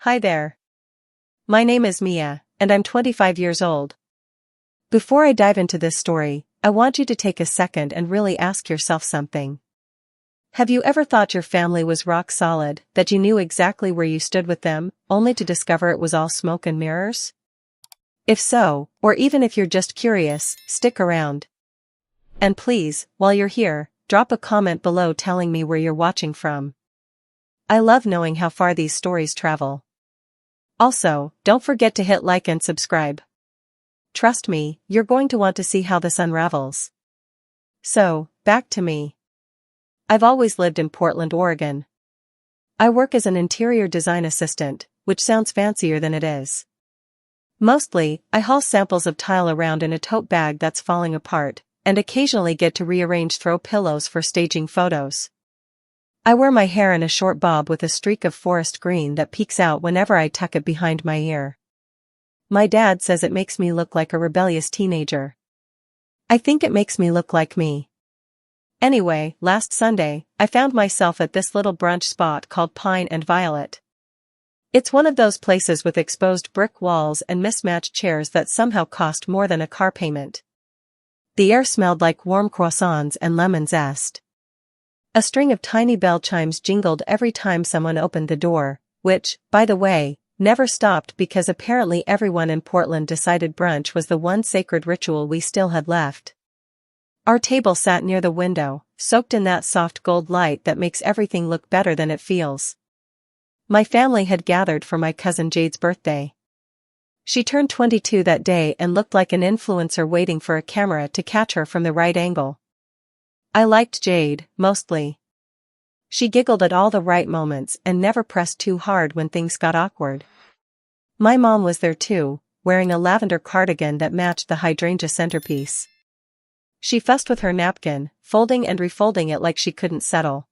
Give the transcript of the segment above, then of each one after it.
Hi there. My name is Mia, and I'm 25 years old. Before I dive into this story, I want you to take a second and really ask yourself something. Have you ever thought your family was rock solid, that you knew exactly where you stood with them, only to discover it was all smoke and mirrors? If so, or even if you're just curious, stick around. And please, while you're here, drop a comment below telling me where you're watching from. I love knowing how far these stories travel. Also, don't forget to hit like and subscribe. Trust me, you're going to want to see how this unravels. So, back to me. I've always lived in Portland, Oregon. I work as an interior design assistant, which sounds fancier than it is. Mostly, I haul samples of tile around in a tote bag that's falling apart, and occasionally get to rearrange throw pillows for staging photos. I wear my hair in a short bob with a streak of forest green that peeks out whenever I tuck it behind my ear. My dad says it makes me look like a rebellious teenager. I think it makes me look like me. Anyway, last Sunday, I found myself at this little brunch spot called Pine and Violet. It's one of those places with exposed brick walls and mismatched chairs that somehow cost more than a car payment. The air smelled like warm croissants and lemon zest. A string of tiny bell chimes jingled every time someone opened the door, which, by the way, never stopped because apparently everyone in Portland decided brunch was the one sacred ritual we still had left. Our table sat near the window, soaked in that soft gold light that makes everything look better than it feels. My family had gathered for my cousin Jade's birthday. She turned 22 that day and looked like an influencer waiting for a camera to catch her from the right angle. I liked Jade, mostly. She giggled at all the right moments and never pressed too hard when things got awkward. My mom was there too, wearing a lavender cardigan that matched the hydrangea centerpiece. She fussed with her napkin, folding and refolding it like she couldn't settle.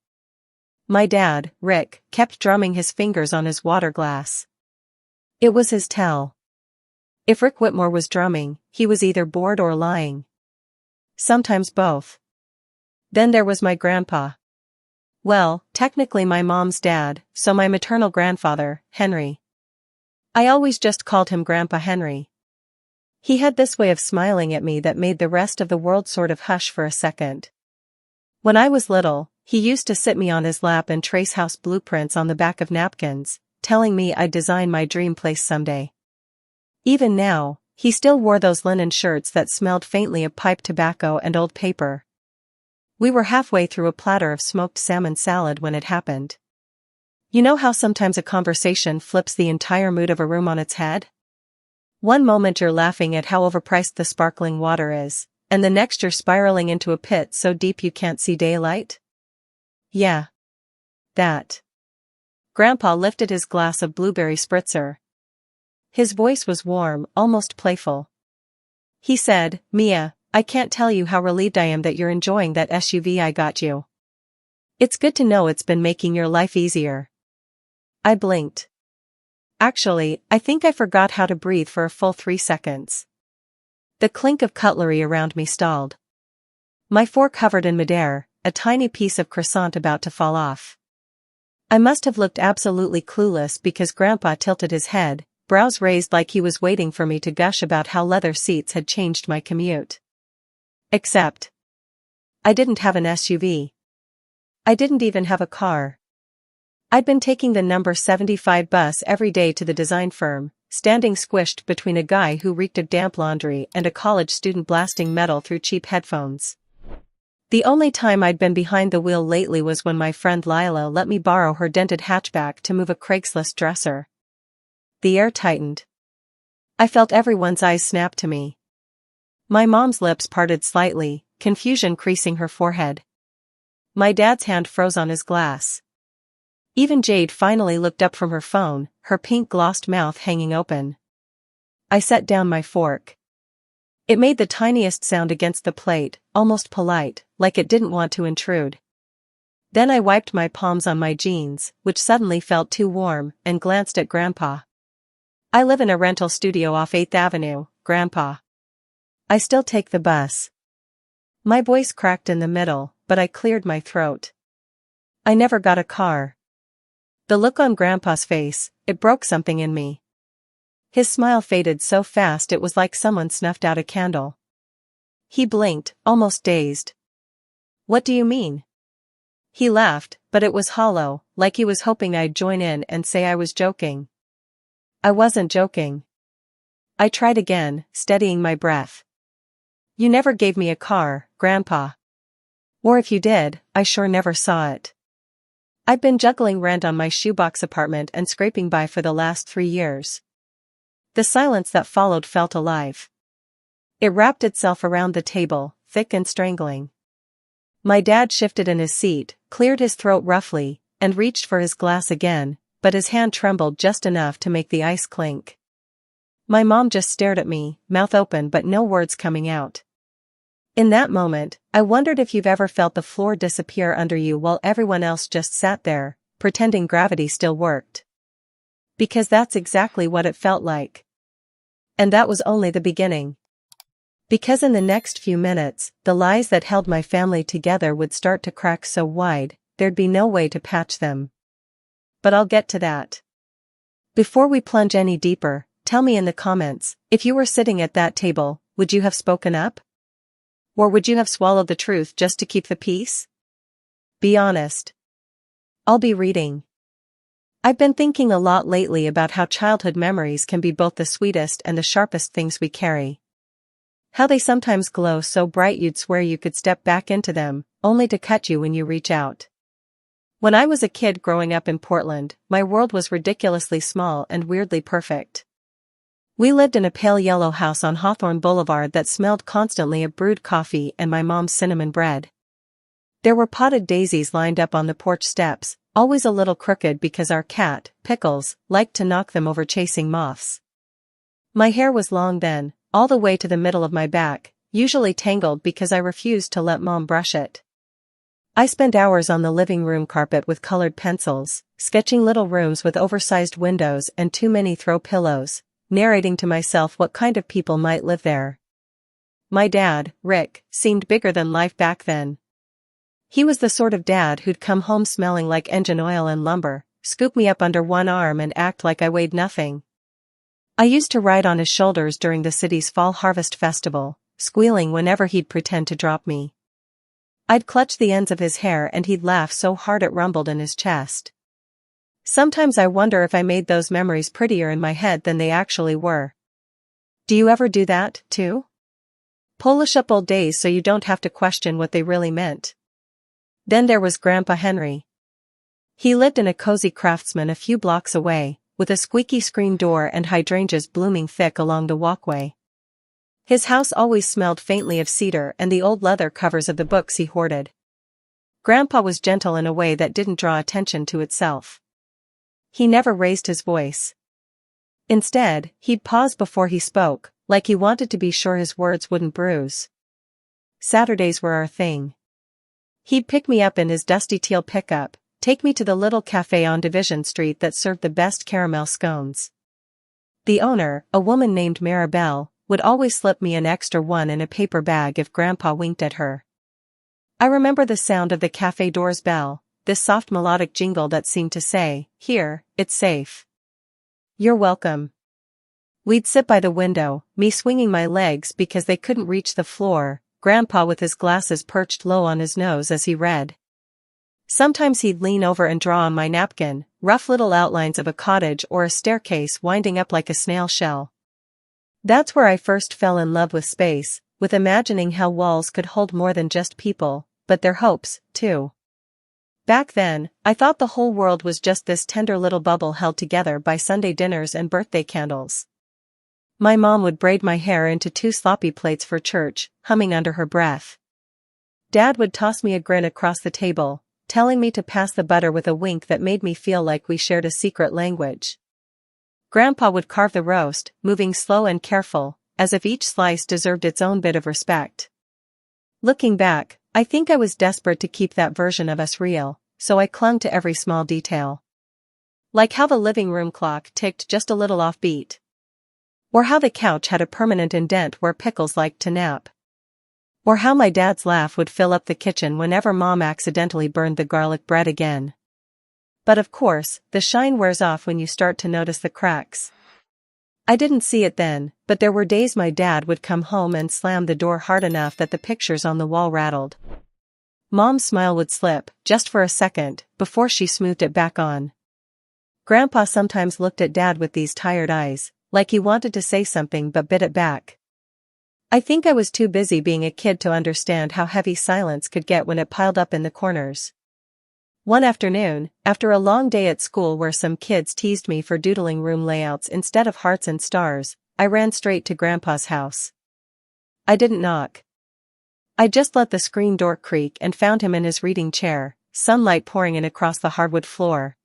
My dad, Rick, kept drumming his fingers on his water glass. It was his tell. If Rick Whitmore was drumming, he was either bored or lying. Sometimes both. Then there was my grandpa. Well, technically my mom's dad, so my maternal grandfather, Henry. I always just called him Grandpa Henry. He had this way of smiling at me that made the rest of the world sort of hush for a second. When I was little, he used to sit me on his lap and trace house blueprints on the back of napkins, telling me I'd design my dream place someday. Even now, he still wore those linen shirts that smelled faintly of pipe tobacco and old paper. We were halfway through a platter of smoked salmon salad when it happened. You know how sometimes a conversation flips the entire mood of a room on its head? One moment you're laughing at how overpriced the sparkling water is, and the next you're spiraling into a pit so deep you can't see daylight? Yeah. That. Grandpa lifted his glass of blueberry spritzer. His voice was warm, almost playful. He said, "Mia, I can't tell you how relieved I am that you're enjoying that SUV I got you. It's good to know it's been making your life easier." I blinked. Actually, I think I forgot how to breathe for a full 3 seconds. The clink of cutlery around me stalled. My fork hovered in midair, a tiny piece of croissant about to fall off. I must have looked absolutely clueless because Grandpa tilted his head, brows raised like he was waiting for me to gush about how leather seats had changed my commute. Except, I didn't have an SUV. I didn't even have a car. I'd been taking the number 75 bus every day to the design firm, standing squished between a guy who reeked of damp laundry and a college student blasting metal through cheap headphones. The only time I'd been behind the wheel lately was when my friend Lila let me borrow her dented hatchback to move a Craigslist dresser. The air tightened. I felt everyone's eyes snap to me. My mom's lips parted slightly, confusion creasing her forehead. My dad's hand froze on his glass. Even Jade finally looked up from her phone, her pink-glossed mouth hanging open. I set down my fork. It made the tiniest sound against the plate, almost polite, like it didn't want to intrude. Then I wiped my palms on my jeans, which suddenly felt too warm, and glanced at Grandpa. "I live in a rental studio off 8th Avenue, Grandpa. I still take the bus." My voice cracked in the middle, but I cleared my throat. "I never got a car." The look on Grandpa's face, it broke something in me. His smile faded so fast it was like someone snuffed out a candle. He blinked, almost dazed. "What do you mean?" He laughed, but it was hollow, like he was hoping I'd join in and say I was joking. I wasn't joking. I tried again, steadying my breath. "You never gave me a car, Grandpa. Or if you did, I sure never saw it. I've been juggling rent on my shoebox apartment and scraping by for the last 3 years." The silence that followed felt alive. It wrapped itself around the table, thick and strangling. My dad shifted in his seat, cleared his throat roughly, and reached for his glass again, but his hand trembled just enough to make the ice clink. My mom just stared at me, mouth open but no words coming out. In that moment, I wondered if you've ever felt the floor disappear under you while everyone else just sat there, pretending gravity still worked. Because that's exactly what it felt like. And that was only the beginning. Because in the next few minutes, the lies that held my family together would start to crack so wide, there'd be no way to patch them. But I'll get to that. Before we plunge any deeper, tell me in the comments, if you were sitting at that table, would you have spoken up? Or would you have swallowed the truth just to keep the peace? Be honest. I'll be reading. I've been thinking a lot lately about how childhood memories can be both the sweetest and the sharpest things we carry. How they sometimes glow so bright you'd swear you could step back into them, only to cut you when you reach out. When I was a kid growing up in Portland, my world was ridiculously small and weirdly perfect. We lived in a pale yellow house on Hawthorne Boulevard that smelled constantly of brewed coffee and my mom's cinnamon bread. There were potted daisies lined up on the porch steps, always a little crooked because our cat, Pickles, liked to knock them over chasing moths. My hair was long then, all the way to the middle of my back, usually tangled because I refused to let Mom brush it. I spent hours on the living room carpet with colored pencils, sketching little rooms with oversized windows and too many throw pillows, narrating to myself what kind of people might live there. My dad, Rick, seemed bigger than life back then. He was the sort of dad who'd come home smelling like engine oil and lumber, scoop me up under one arm and act like I weighed nothing. I used to ride on his shoulders during the city's fall harvest festival, squealing whenever he'd pretend to drop me. I'd clutch the ends of his hair and he'd laugh so hard it rumbled in his chest. Sometimes I wonder if I made those memories prettier in my head than they actually were. Do you ever do that, too? Polish up old days so you don't have to question what they really meant. Then there was Grandpa Henry. He lived in a cozy Craftsman a few blocks away, with a squeaky screen door and hydrangeas blooming thick along the walkway. His house always smelled faintly of cedar and the old leather covers of the books he hoarded. Grandpa was gentle in a way that didn't draw attention to itself. He never raised his voice. Instead, he'd pause before he spoke, like he wanted to be sure his words wouldn't bruise. Saturdays were our thing. He'd pick me up in his dusty teal pickup, take me to the little cafe on Division Street that served the best caramel scones. The owner, a woman named Maribel, would always slip me an extra one in a paper bag if Grandpa winked at her. I remember the sound of the cafe door's bell, this soft melodic jingle that seemed to say, "Here, it's safe. You're welcome." We'd sit by the window, me swinging my legs because they couldn't reach the floor, Grandpa with his glasses perched low on his nose as he read. Sometimes he'd lean over and draw on my napkin, rough little outlines of a cottage or a staircase winding up like a snail shell. That's where I first fell in love with space, with imagining how walls could hold more than just people, but their hopes, too. Back then, I thought the whole world was just this tender little bubble held together by Sunday dinners and birthday candles. My mom would braid my hair into 2 sloppy plaits for church, humming under her breath. Dad would toss me a grin across the table, telling me to pass the butter with a wink that made me feel like we shared a secret language. Grandpa would carve the roast, moving slow and careful, as if each slice deserved its own bit of respect. Looking back, I think I was desperate to keep that version of us real, so I clung to every small detail. Like how the living room clock ticked just a little off beat. Or how the couch had a permanent indent where Pickles liked to nap. Or how my dad's laugh would fill up the kitchen whenever Mom accidentally burned the garlic bread again. But of course, the shine wears off when you start to notice the cracks. I didn't see it then, but there were days my dad would come home and slam the door hard enough that the pictures on the wall rattled. Mom's smile would slip, just for a second, before she smoothed it back on. Grandpa sometimes looked at Dad with these tired eyes, like he wanted to say something but bit it back. I think I was too busy being a kid to understand how heavy silence could get when it piled up in the corners. One afternoon, after a long day at school where some kids teased me for doodling room layouts instead of hearts and stars, I ran straight to Grandpa's house. I didn't knock. I just let the screen door creak and found him in his reading chair, sunlight pouring in across the hardwood floor.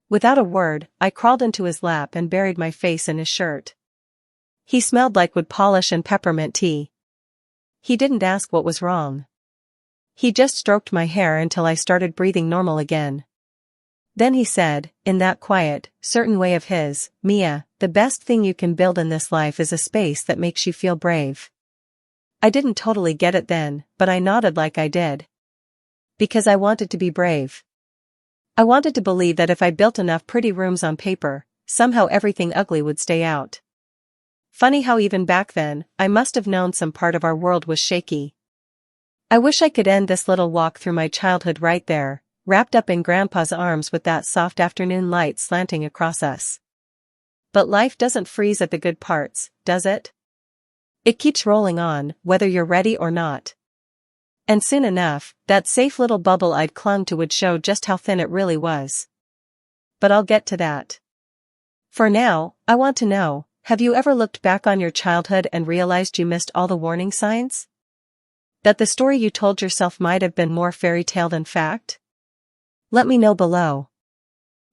Without a word, I crawled into his lap and buried my face in his shirt. He smelled like wood polish and peppermint tea. He didn't ask what was wrong. He just stroked my hair until I started breathing normal again. Then he said, in that quiet, certain way of his, "Mia, the best thing you can build in this life is a space that makes you feel brave." I didn't totally get it then, but I nodded like I did. Because I wanted to be brave. I wanted to believe that if I built enough pretty rooms on paper, somehow everything ugly would stay out. Funny how even back then, I must have known some part of our world was shaky. I wish I could end this little walk through my childhood right there, wrapped up in Grandpa's arms with that soft afternoon light slanting across us. But life doesn't freeze at the good parts, does it? It keeps rolling on, whether you're ready or not. And soon enough, that safe little bubble I'd clung to would show just how thin it really was. But I'll get to that. For now, I want to know, have you ever looked back on your childhood and realized you missed all the warning signs? That the story you told yourself might have been more fairy tale than fact? Let me know below.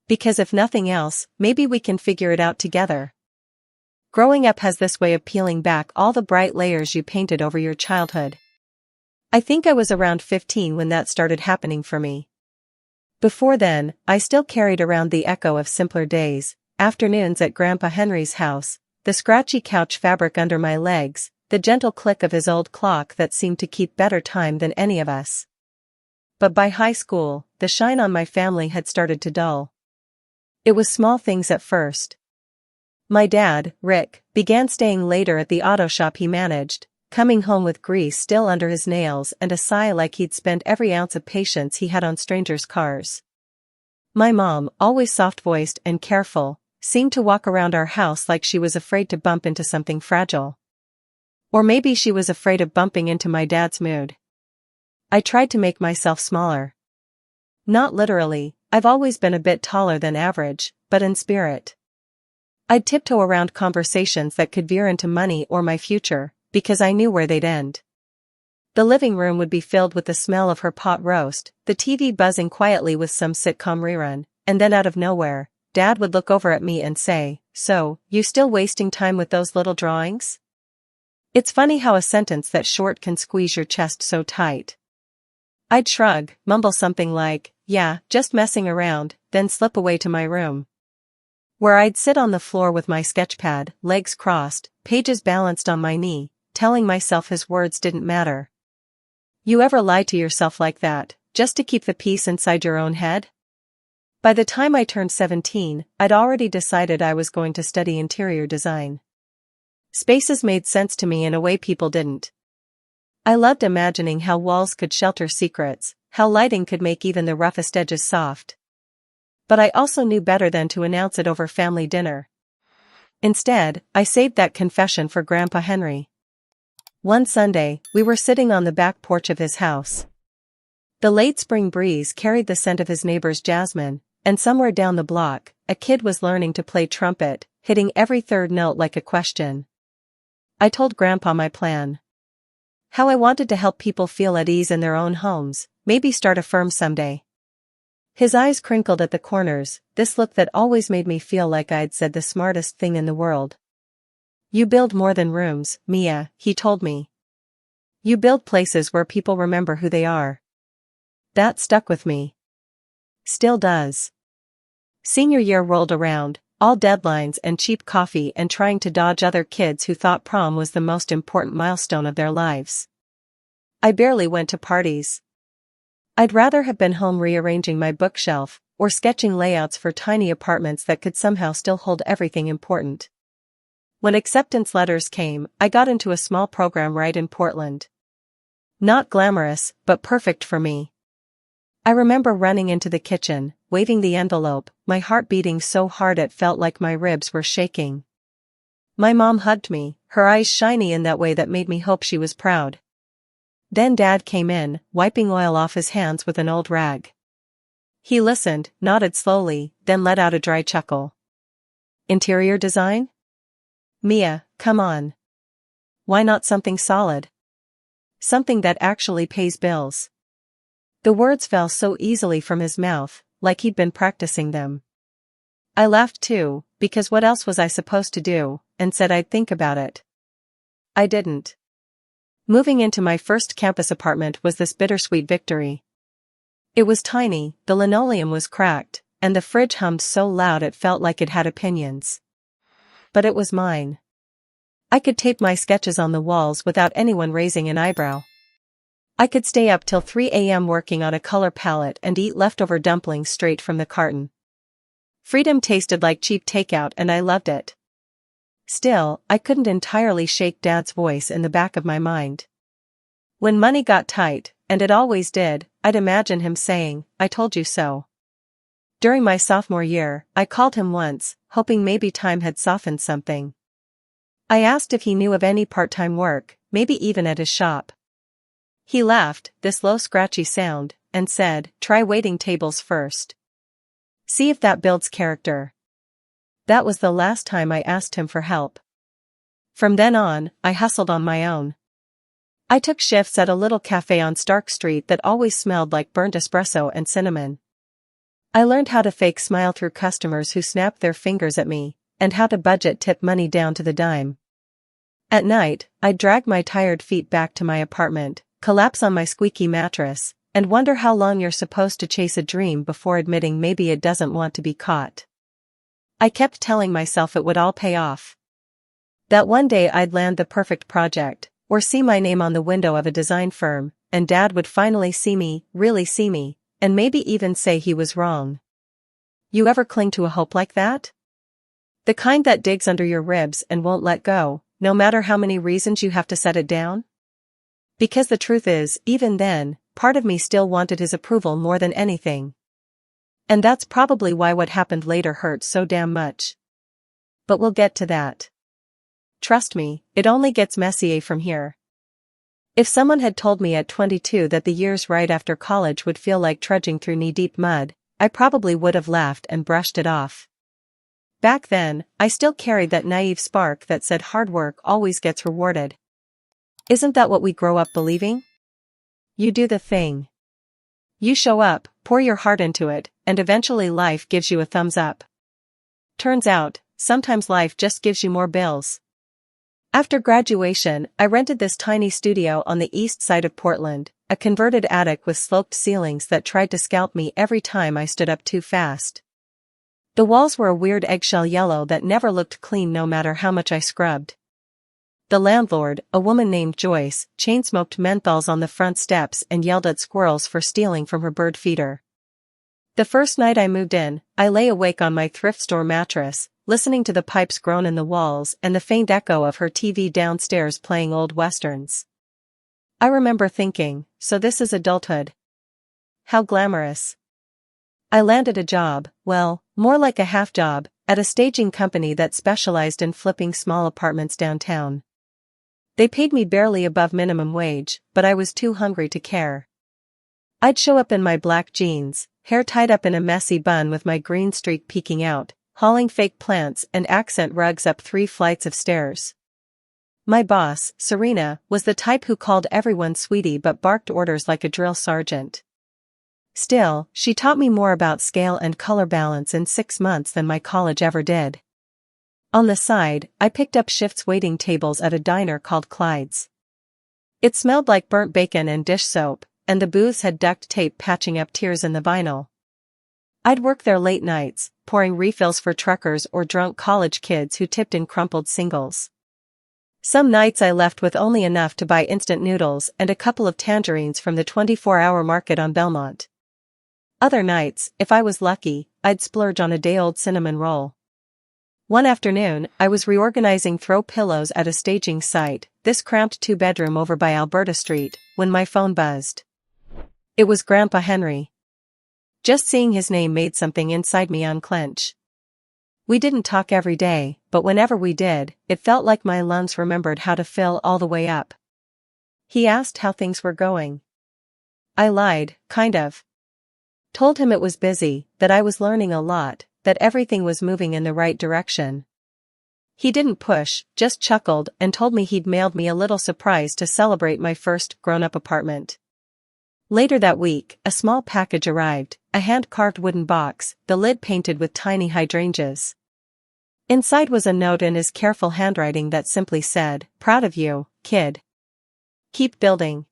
Because if nothing else, maybe we can figure it out together. Growing up has this way of peeling back all the bright layers you painted over your childhood. I think I was around 15 when that started happening for me. Before then, I still carried around the echo of simpler days, afternoons at Grandpa Henry's house, the scratchy couch fabric under my legs, the gentle click of his old clock that seemed to keep better time than any of us. But by high school, the shine on my family had started to dull. It was small things at first. My dad, Rick, began staying later at the auto shop he managed, coming home with grease still under his nails and a sigh like he'd spent every ounce of patience he had on strangers' cars. My mom, always soft-voiced and careful, seemed to walk around our house like she was afraid to bump into something fragile. Or maybe she was afraid of bumping into my dad's mood. I tried to make myself smaller. Not literally, I've always been a bit taller than average, but in spirit. I'd tiptoe around conversations that could veer into money or my future, because I knew where they'd end. The living room would be filled with the smell of her pot roast, the TV buzzing quietly with some sitcom rerun, and then out of nowhere, Dad would look over at me and say, "So, you still wasting time with those little drawings?" It's funny how a sentence that short can squeeze your chest so tight. I'd shrug, mumble something like, "Yeah, just messing around," then slip away to my room, where I'd sit on the floor with my sketchpad, legs crossed, pages balanced on my knee, telling myself his words didn't matter. You ever lie to yourself like that, just to keep the peace inside your own head? By the time I turned 17, I'd already decided I was going to study interior design. Spaces made sense to me in a way people didn't. I loved imagining how walls could shelter secrets, how lighting could make even the roughest edges soft. But I also knew better than to announce it over family dinner. Instead, I saved that confession for Grandpa Henry. One Sunday, we were sitting on the back porch of his house. The late spring breeze carried the scent of his neighbor's jasmine, and somewhere down the block, a kid was learning to play trumpet, hitting every third note like a question. I told Grandpa my plan. How I wanted to help people feel at ease in their own homes, maybe start a firm someday. His eyes crinkled at the corners, this look that always made me feel like I'd said the smartest thing in the world. "You build more than rooms, Mia," he told me. "You build places where people remember who they are." That stuck with me. Still does. Senior year rolled around, all deadlines and cheap coffee and trying to dodge other kids who thought prom was the most important milestone of their lives. I barely went to parties. I'd rather have been home rearranging my bookshelf, or sketching layouts for tiny apartments that could somehow still hold everything important. When acceptance letters came, I got into a small program right in Portland. Not glamorous, but perfect for me. I remember running into the kitchen, waving the envelope, my heart beating so hard it felt like my ribs were shaking. My mom hugged me, her eyes shiny in that way that made me hope she was proud. Then Dad came in, wiping oil off his hands with an old rag. He listened, nodded slowly, then let out a dry chuckle. Interior design? Mia, come on. Why not something solid? Something that actually pays bills. The words fell so easily from his mouth, like he'd been practicing them. I laughed too, because what else was I supposed to do, and said I'd think about it. I didn't. Moving into my first campus apartment was this bittersweet victory. It was tiny, the linoleum was cracked, and the fridge hummed so loud it felt like it had opinions. But it was mine. I could tape my sketches on the walls without anyone raising an eyebrow. I could stay up till 3 a.m. working on a color palette and eat leftover dumplings straight from the carton. Freedom tasted like cheap takeout and I loved it. Still, I couldn't entirely shake Dad's voice in the back of my mind. When money got tight, and it always did, I'd imagine him saying, "I told you so." During my sophomore year, I called him once, hoping maybe time had softened something. I asked if he knew of any part-time work, maybe even at his shop. He laughed, this low scratchy sound, and said, "Try waiting tables first. See if that builds character." That was the last time I asked him for help. From then on, I hustled on my own. I took shifts at a little cafe on Stark Street that always smelled like burnt espresso and cinnamon. I learned how to fake smile through customers who snapped their fingers at me, and how to budget tip money down to the dime. At night, I'd drag my tired feet back to my apartment, collapse on my squeaky mattress, and wonder how long you're supposed to chase a dream before admitting maybe it doesn't want to be caught. I kept telling myself it would all pay off. That one day I'd land the perfect project, or see my name on the window of a design firm, and Dad would finally see me, really see me, and maybe even say he was wrong. You ever cling to a hope like that? The kind that digs under your ribs and won't let go, no matter how many reasons you have to set it down? Because the truth is, even then, part of me still wanted his approval more than anything. And that's probably why what happened later hurt so damn much. But we'll get to that. Trust me, it only gets messier from here. If someone had told me at 22 that the years right after college would feel like trudging through knee-deep mud, I probably would have laughed and brushed it off. Back then, I still carried that naive spark that said hard work always gets rewarded. Isn't that what we grow up believing? You do the thing. You show up, pour your heart into it, and eventually life gives you a thumbs up. Turns out, sometimes life just gives you more bills. After graduation, I rented this tiny studio on the east side of Portland, a converted attic with sloped ceilings that tried to scalp me every time I stood up too fast. The walls were a weird eggshell yellow that never looked clean no matter how much I scrubbed. The landlord, a woman named Joyce, chain-smoked menthols on the front steps and yelled at squirrels for stealing from her bird feeder. The first night I moved in, I lay awake on my thrift store mattress, listening to the pipes groan in the walls and the faint echo of her TV downstairs playing old westerns. I remember thinking, so this is adulthood. How glamorous. I landed a job, well, more like a half job, at a staging company that specialized in flipping small apartments downtown. They paid me barely above minimum wage, but I was too hungry to care. I'd show up in my black jeans, hair tied up in a messy bun with my green streak peeking out, hauling fake plants and accent rugs up 3 flights of stairs. My boss, Serena, was the type who called everyone sweetie but barked orders like a drill sergeant. Still, she taught me more about scale and color balance in 6 months than my college ever did. On the side, I picked up shifts waiting tables at a diner called Clyde's. It smelled like burnt bacon and dish soap, and the booths had duct tape patching up tears in the vinyl. I'd work there late nights, pouring refills for truckers or drunk college kids who tipped in crumpled singles. Some nights I left with only enough to buy instant noodles and a couple of tangerines from the 24-hour market on Belmont. Other nights, if I was lucky, I'd splurge on a day-old cinnamon roll. One afternoon, I was reorganizing throw pillows at a staging site, this cramped two-bedroom over by Alberta Street, when my phone buzzed. It was Grandpa Henry. Just seeing his name made something inside me unclench. We didn't talk every day, but whenever we did, it felt like my lungs remembered how to fill all the way up. He asked how things were going. I lied, kind of. Told him it was busy, that I was learning a lot, that everything was moving in the right direction. He didn't push, just chuckled and told me he'd mailed me a little surprise to celebrate my first grown-up apartment. Later that week, a small package arrived, a hand-carved wooden box, the lid painted with tiny hydrangeas. Inside was a note in his careful handwriting that simply said, "Proud of you, kid. Keep building."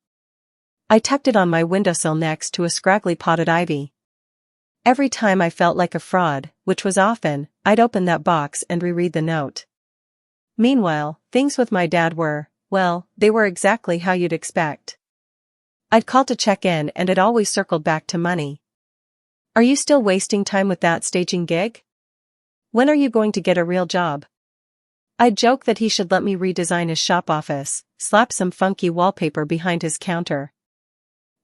I tucked it on my windowsill next to a scraggly potted ivy. Every time I felt like a fraud, which was often, I'd open that box and reread the note. Meanwhile, things with my dad were, well, they were exactly how you'd expect. I'd call to check in and it always circled back to money. "Are you still wasting time with that staging gig? When are you going to get a real job?" I'd joke that he should let me redesign his shop office, slap some funky wallpaper behind his counter.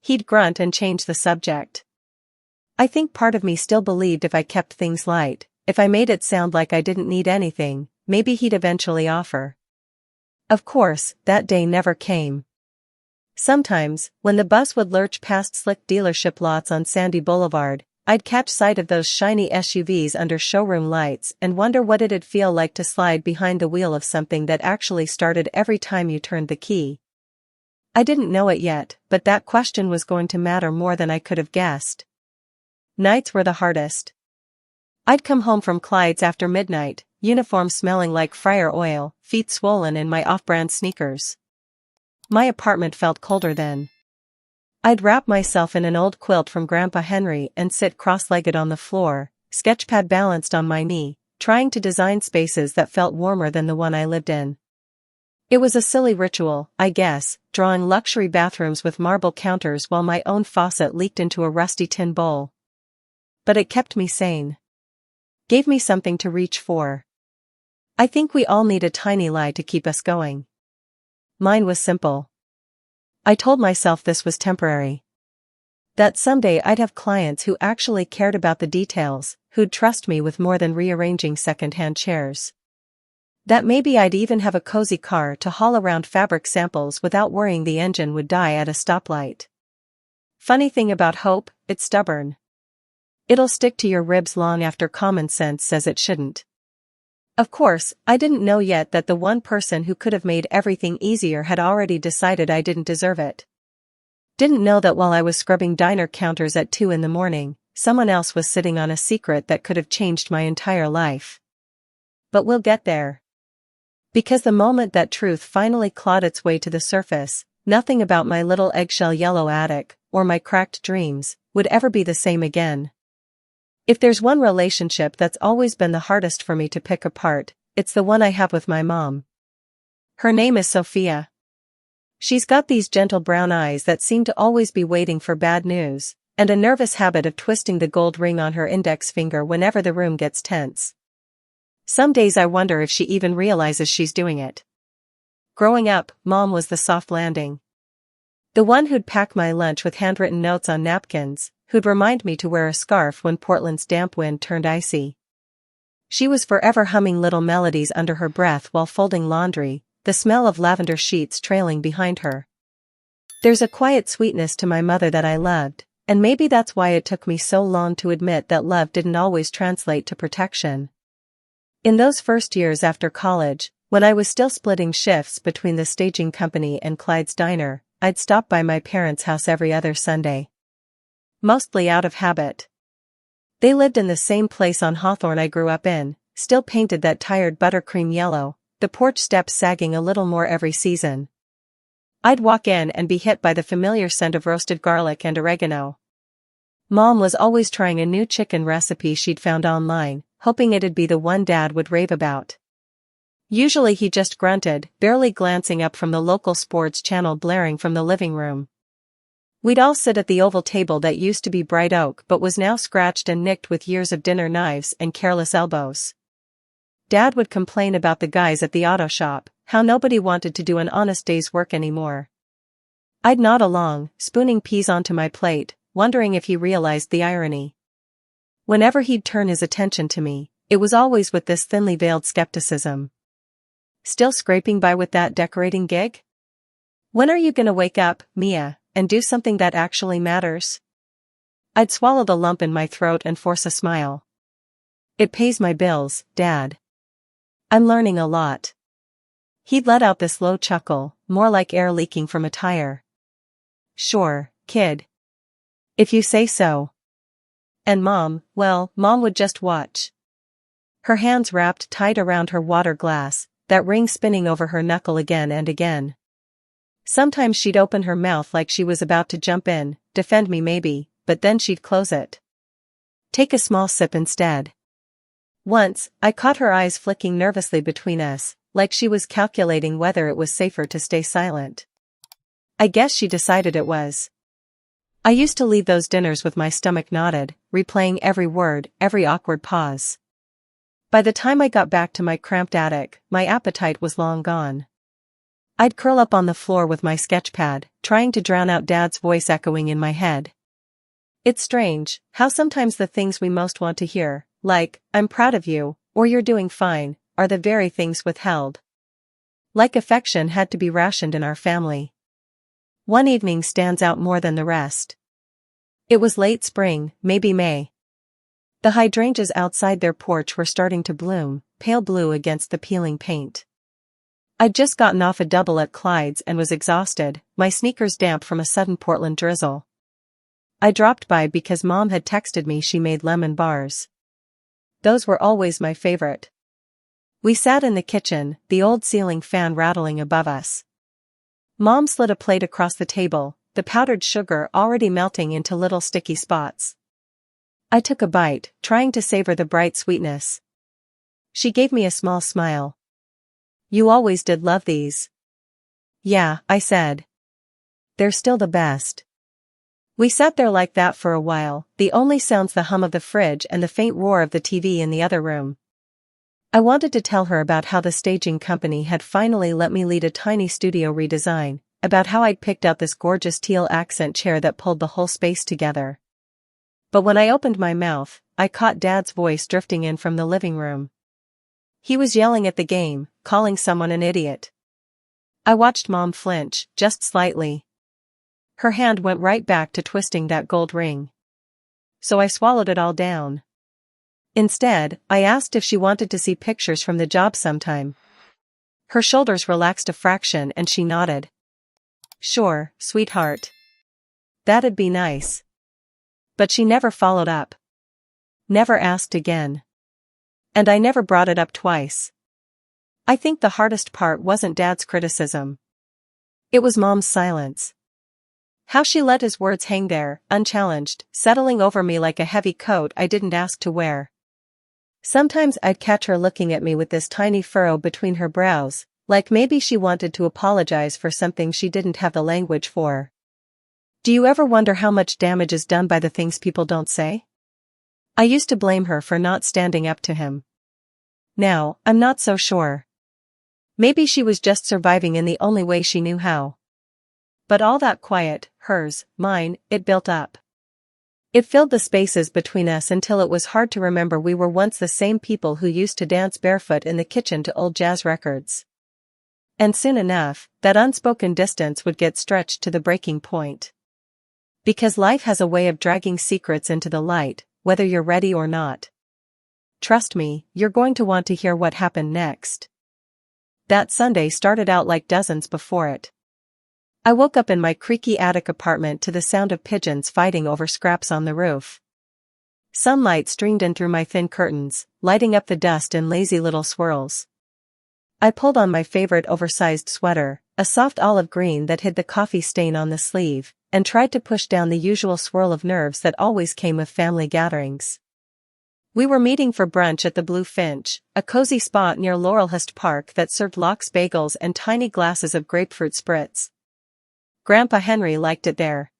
He'd grunt and change the subject. I think part of me still believed if I kept things light, if I made it sound like I didn't need anything, maybe he'd eventually offer. Of course, that day never came. Sometimes, when the bus would lurch past slick dealership lots on Sandy Boulevard, I'd catch sight of those shiny SUVs under showroom lights and wonder what it'd feel like to slide behind the wheel of something that actually started every time you turned the key. I didn't know it yet, but that question was going to matter more than I could have guessed. Nights were the hardest. I'd come home from Clyde's after midnight, uniform smelling like fryer oil, feet swollen in my off-brand sneakers. My apartment felt colder then. I'd wrap myself in an old quilt from Grandpa Henry and sit cross-legged on the floor, sketchpad balanced on my knee, trying to design spaces that felt warmer than the one I lived in. It was a silly ritual, I guess, drawing luxury bathrooms with marble counters while my own faucet leaked into a rusty tin bowl. But it kept me sane. Gave me something to reach for. I think we all need a tiny lie to keep us going. Mine was simple. I told myself this was temporary. That someday I'd have clients who actually cared about the details, who'd trust me with more than rearranging second-hand chairs. That maybe I'd even have a cozy car to haul around fabric samples without worrying the engine would die at a stoplight. Funny thing about hope, it's stubborn. It'll stick to your ribs long after common sense says it shouldn't. Of course, I didn't know yet that the one person who could have made everything easier had already decided I didn't deserve it. Didn't know that while I was scrubbing diner counters at 2 in the morning, someone else was sitting on a secret that could have changed my entire life. But we'll get there. Because the moment that truth finally clawed its way to the surface, nothing about my little eggshell yellow attic, or my cracked dreams, would ever be the same again. If there's one relationship that's always been the hardest for me to pick apart, it's the one I have with my mom. Her name is Sophia. She's got these gentle brown eyes that seem to always be waiting for bad news, and a nervous habit of twisting the gold ring on her index finger whenever the room gets tense. Some days I wonder if she even realizes she's doing it. Growing up, Mom was the soft landing. The one who'd pack my lunch with handwritten notes on napkins, who'd remind me to wear a scarf when Portland's damp wind turned icy. She was forever humming little melodies under her breath while folding laundry, the smell of lavender sheets trailing behind her. There's a quiet sweetness to my mother that I loved, and maybe that's why it took me so long to admit that love didn't always translate to protection. In those first years after college, when I was still splitting shifts between the staging company and Clyde's Diner, I'd stop by my parents' house every other Sunday. Mostly out of habit. They lived in the same place on Hawthorne I grew up in, still painted that tired buttercream yellow, the porch steps sagging a little more every season. I'd walk in and be hit by the familiar scent of roasted garlic and oregano. Mom was always trying a new chicken recipe she'd found online, hoping it'd be the one Dad would rave about. Usually he just grunted, barely glancing up from the local sports channel blaring from the living room. We'd all sit at the oval table that used to be bright oak but was now scratched and nicked with years of dinner knives and careless elbows. Dad would complain about the guys at the auto shop, how nobody wanted to do an honest day's work anymore. I'd nod along, spooning peas onto my plate, wondering if he realized the irony. Whenever he'd turn his attention to me, it was always with this thinly veiled skepticism. Still scraping by with that decorating gig? When are you gonna wake up, Mia, and do something that actually matters? I'd swallow the lump in my throat and force a smile. It pays my bills, Dad. I'm learning a lot. He'd let out this low chuckle, more like air leaking from a tire. Sure, kid. If you say so. And Mom, well, Mom would just watch. Her hands wrapped tight around her water glass, that ring spinning over her knuckle again and again. Sometimes she'd open her mouth like she was about to jump in, defend me maybe, but then she'd close it. Take a small sip instead. Once, I caught her eyes flicking nervously between us, like she was calculating whether it was safer to stay silent. I guess she decided it was. I used to leave those dinners with my stomach knotted, replaying every word, every awkward pause. By the time I got back to my cramped attic, my appetite was long gone. I'd curl up on the floor with my sketchpad, trying to drown out Dad's voice echoing in my head. It's strange, how sometimes the things we most want to hear, like, I'm proud of you, or you're doing fine, are the very things withheld. Like affection had to be rationed in our family. One evening stands out more than the rest. It was late spring, maybe May. The hydrangeas outside their porch were starting to bloom, pale blue against the peeling paint. I'd just gotten off a double at Clyde's and was exhausted, my sneakers damp from a sudden Portland drizzle. I dropped by because Mom had texted me she made lemon bars. Those were always my favorite. We sat in the kitchen, the old ceiling fan rattling above us. Mom slid a plate across the table, the powdered sugar already melting into little sticky spots. I took a bite, trying to savor the bright sweetness. She gave me a small smile. You always did love these. Yeah, I said. They're still the best. We sat there like that for a while, the only sounds the hum of the fridge and the faint roar of the TV in the other room. I wanted to tell her about how the staging company had finally let me lead a tiny studio redesign, about how I'd picked out this gorgeous teal accent chair that pulled the whole space together. But when I opened my mouth, I caught Dad's voice drifting in from the living room. He was yelling at the game, calling someone an idiot. I watched Mom flinch, just slightly. Her hand went right back to twisting that gold ring. So I swallowed it all down. Instead, I asked if she wanted to see pictures from the job sometime. Her shoulders relaxed a fraction and she nodded. Sure, sweetheart. That'd be nice. But she never followed up. Never asked again. And I never brought it up twice. I think the hardest part wasn't Dad's criticism. It was Mom's silence. How she let his words hang there, unchallenged, settling over me like a heavy coat I didn't ask to wear. Sometimes I'd catch her looking at me with this tiny furrow between her brows, like maybe she wanted to apologize for something she didn't have the language for. Do you ever wonder how much damage is done by the things people don't say? I used to blame her for not standing up to him. Now, I'm not so sure. Maybe she was just surviving in the only way she knew how. But all that quiet, hers, mine, it built up. It filled the spaces between us until it was hard to remember we were once the same people who used to dance barefoot in the kitchen to old jazz records. And soon enough, that unspoken distance would get stretched to the breaking point. Because life has a way of dragging secrets into the light, whether you're ready or not. Trust me, you're going to want to hear what happened next. That Sunday started out like dozens before it. I woke up in my creaky attic apartment to the sound of pigeons fighting over scraps on the roof. Sunlight streamed in through my thin curtains, lighting up the dust in lazy little swirls. I pulled on my favorite oversized sweater, a soft olive green that hid the coffee stain on the sleeve, and tried to push down the usual swirl of nerves that always came with family gatherings. We were meeting for brunch at the Blue Finch, a cozy spot near Laurelhurst Park that served lox bagels and tiny glasses of grapefruit spritz. Grandpa Henry liked it there.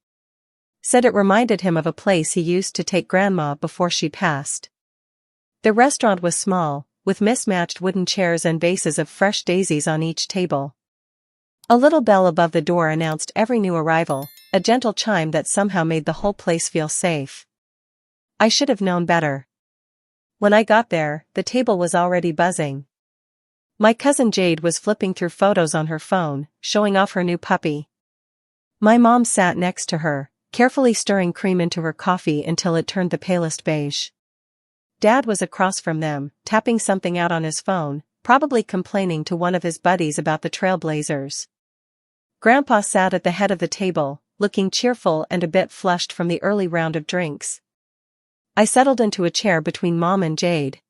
Said it reminded him of a place he used to take Grandma before she passed. The restaurant was small, with mismatched wooden chairs and vases of fresh daisies on each table. A little bell above the door announced every new arrival, a gentle chime that somehow made the whole place feel safe. I should have known better. When I got there, the table was already buzzing. My cousin Jade was flipping through photos on her phone, showing off her new puppy. My mom sat next to her, carefully stirring cream into her coffee until it turned the palest beige. Dad was across from them, tapping something out on his phone, probably complaining to one of his buddies about the Trailblazers. Grandpa sat at the head of the table, looking cheerful and a bit flushed from the early round of drinks. I settled into a chair between Mom and Jade.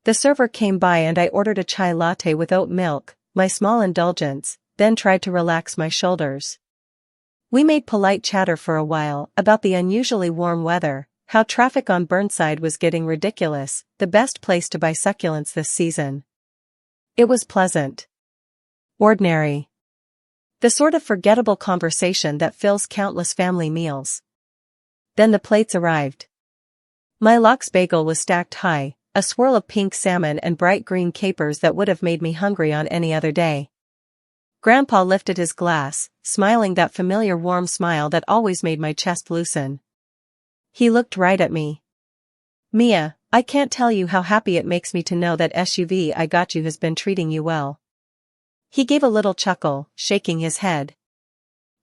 The server came by and I ordered a chai latte with oat milk, my small indulgence, then tried to relax my shoulders. We made polite chatter for a while about the unusually warm weather, how traffic on Burnside was getting ridiculous, the best place to buy succulents this season. It was pleasant. Ordinary. The sort of forgettable conversation that fills countless family meals. Then the plates arrived. My lox bagel was stacked high, a swirl of pink salmon and bright green capers that would have made me hungry on any other day. Grandpa lifted his glass, smiling that familiar warm smile that always made my chest loosen. He looked right at me. "Mia, I can't tell you how happy it makes me to know that SUV I got you has been treating you well." He gave a little chuckle, shaking his head.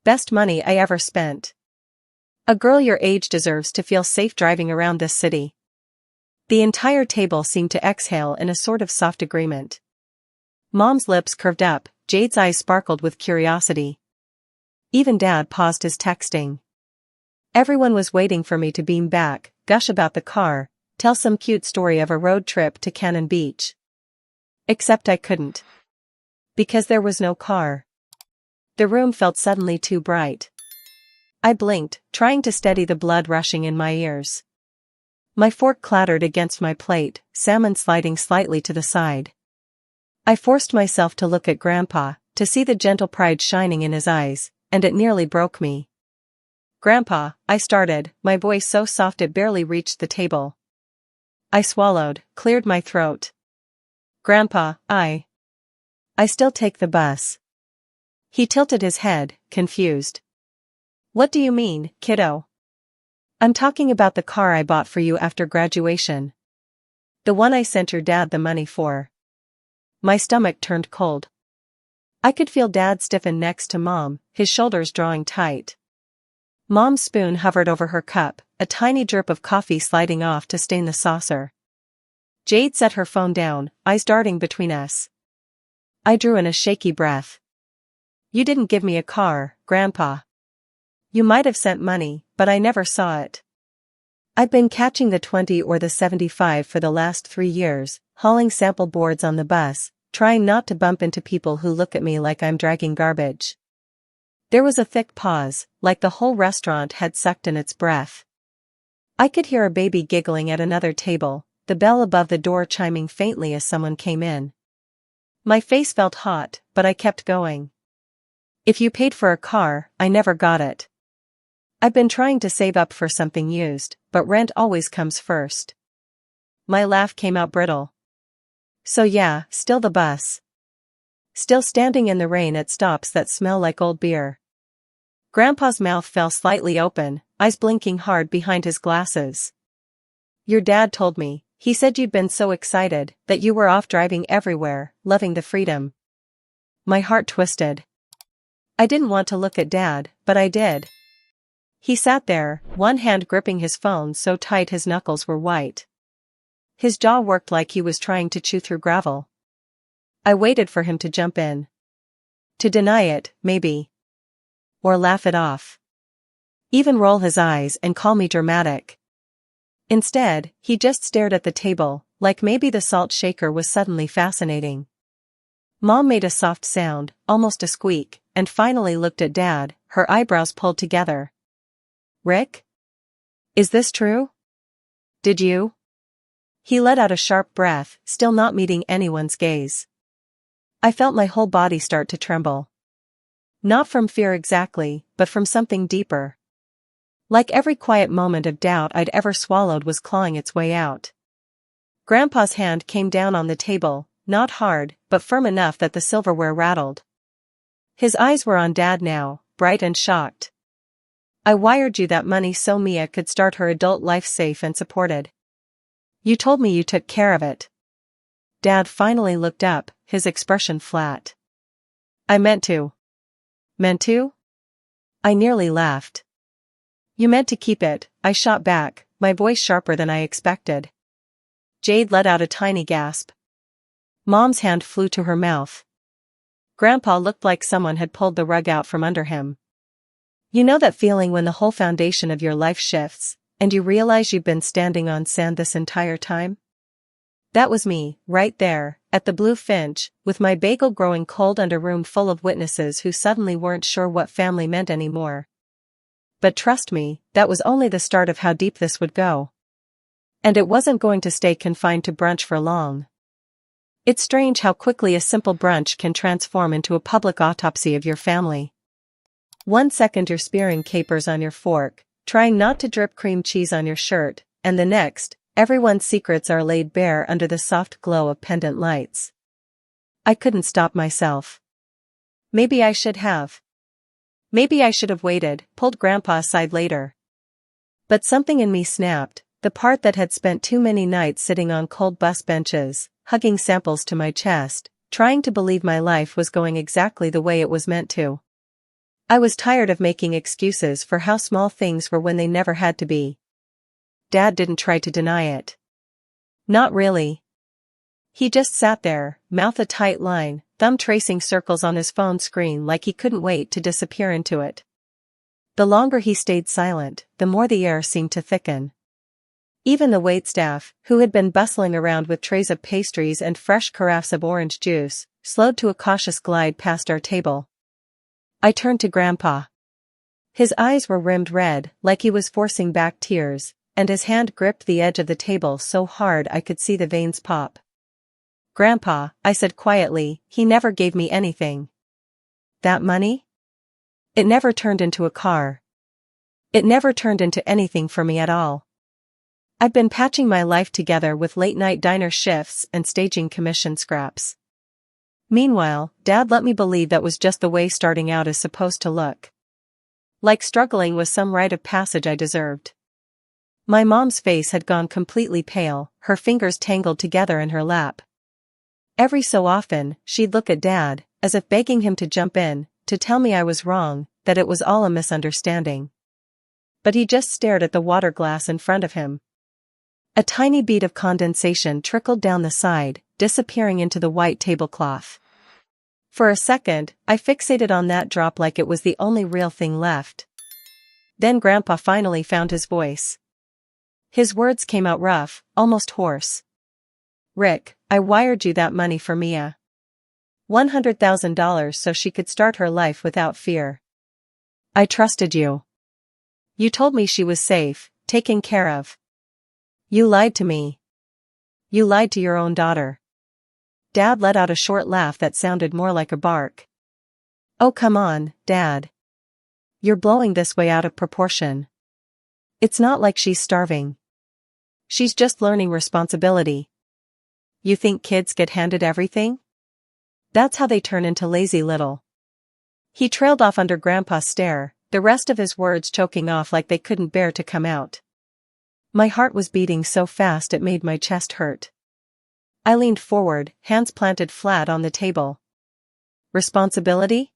"Best money I ever spent. A girl your age deserves to feel safe driving around this city." The entire table seemed to exhale in a sort of soft agreement. Mom's lips curved up, Jade's eyes sparkled with curiosity. Even Dad paused his texting. Everyone was waiting for me to beam back, gush about the car, tell some cute story of a road trip to Cannon Beach. Except I couldn't. Because there was no car. The room felt suddenly too bright. I blinked, trying to steady the blood rushing in my ears. My fork clattered against my plate, salmon sliding slightly to the side. I forced myself to look at Grandpa, to see the gentle pride shining in his eyes, and it nearly broke me. "Grandpa," I started, my voice so soft it barely reached the table. I swallowed, cleared my throat. "Grandpa, I still take the bus." He tilted his head, confused. "What do you mean, kiddo?" "I'm talking about the car I bought for you after graduation. The one I sent your dad the money for." My stomach turned cold. I could feel Dad stiffen next to Mom, his shoulders drawing tight. Mom's spoon hovered over her cup, a tiny drip of coffee sliding off to stain the saucer. Jade set her phone down, eyes darting between us. I drew in a shaky breath. "You didn't give me a car, Grandpa. You might have sent money, but I never saw it. I've been catching the 20 or the 75 for the last 3 years, hauling sample boards on the bus, trying not to bump into people who look at me like I'm dragging garbage." There was a thick pause, like the whole restaurant had sucked in its breath. I could hear a baby giggling at another table, the bell above the door chiming faintly as someone came in. My face felt hot, but I kept going. "If you paid for a car, I never got it. I've been trying to save up for something used, but rent always comes first." My laugh came out brittle. "So yeah, still the bus. Still standing in the rain at stops that smell like old beer." Grandpa's mouth fell slightly open, eyes blinking hard behind his glasses. "Your dad told me, he said you'd been so excited, that you were off driving everywhere, loving the freedom." My heart twisted. I didn't want to look at Dad, but I did. He sat there, one hand gripping his phone so tight his knuckles were white. His jaw worked like he was trying to chew through gravel. I waited for him to jump in. To deny it, maybe. Or laugh it off. Even roll his eyes and call me dramatic. Instead, he just stared at the table, like maybe the salt shaker was suddenly fascinating. Mom made a soft sound, almost a squeak, and finally looked at Dad, her eyebrows pulled together. "Rick? Is this true? Did you?" He let out a sharp breath, still not meeting anyone's gaze. I felt my whole body start to tremble. Not from fear exactly, but from something deeper. Like every quiet moment of doubt I'd ever swallowed was clawing its way out. Grandpa's hand came down on the table, not hard, but firm enough that the silverware rattled. His eyes were on Dad now, bright and shocked. "I wired you that money so Mia could start her adult life safe and supported. You told me you took care of it." Dad finally looked up, his expression flat. "I meant to." "Meant to?" I nearly laughed. "You meant to keep it," I shot back, my voice sharper than I expected. Jade let out a tiny gasp. Mom's hand flew to her mouth. Grandpa looked like someone had pulled the rug out from under him. You know that feeling when the whole foundation of your life shifts, and you realize you've been standing on sand this entire time? That was me, right there, at the Blue Finch, with my bagel growing cold under a room full of witnesses who suddenly weren't sure what family meant anymore. But trust me, that was only the start of how deep this would go. And it wasn't going to stay confined to brunch for long. It's strange how quickly a simple brunch can transform into a public autopsy of your family. 1 second you're spearing capers on your fork, trying not to drip cream cheese on your shirt, and the next, everyone's secrets are laid bare under the soft glow of pendant lights. I couldn't stop myself. Maybe I should have. Maybe I should have waited, pulled Grandpa aside later. But something in me snapped, the part that had spent too many nights sitting on cold bus benches, hugging samples to my chest, trying to believe my life was going exactly the way it was meant to. I was tired of making excuses for how small things were when they never had to be. Dad didn't try to deny it. Not really. He just sat there, mouth a tight line, thumb tracing circles on his phone screen like he couldn't wait to disappear into it. The longer he stayed silent, the more the air seemed to thicken. Even the waitstaff, who had been bustling around with trays of pastries and fresh carafes of orange juice, slowed to a cautious glide past our table. I turned to Grandpa. His eyes were rimmed red, like he was forcing back tears, and his hand gripped the edge of the table so hard I could see the veins pop. "Grandpa," I said quietly, "he never gave me anything." "That money? It never turned into a car. It never turned into anything for me at all. I've been patching my life together with late-night diner shifts and staging commission scraps. Meanwhile, Dad let me believe that was just the way starting out is supposed to look. Like struggling was some rite of passage I deserved. My mom's face had gone completely pale, her fingers tangled together in her lap. Every so often, she'd look at Dad, as if begging him to jump in, to tell me I was wrong, that it was all a misunderstanding. But he just stared at the water glass in front of him. A tiny bead of condensation trickled down the side, disappearing into the white tablecloth. For a second, I fixated on that drop like it was the only real thing left. Then Grandpa finally found his voice. His words came out rough, almost hoarse. "Rick, I wired you that money for Mia. $100,000 so she could start her life without fear. I trusted you. You told me she was safe, taken care of. You lied to me. You lied to your own daughter." Dad let out a short laugh that sounded more like a bark. "Oh come on, Dad. You're blowing this way out of proportion. It's not like she's starving. She's just learning responsibility. You think kids get handed everything? That's how they turn into lazy little." He trailed off under Grandpa's stare, the rest of his words choking off like they couldn't bear to come out. My heart was beating so fast it made my chest hurt. I leaned forward, hands planted flat on the table. "Responsibility?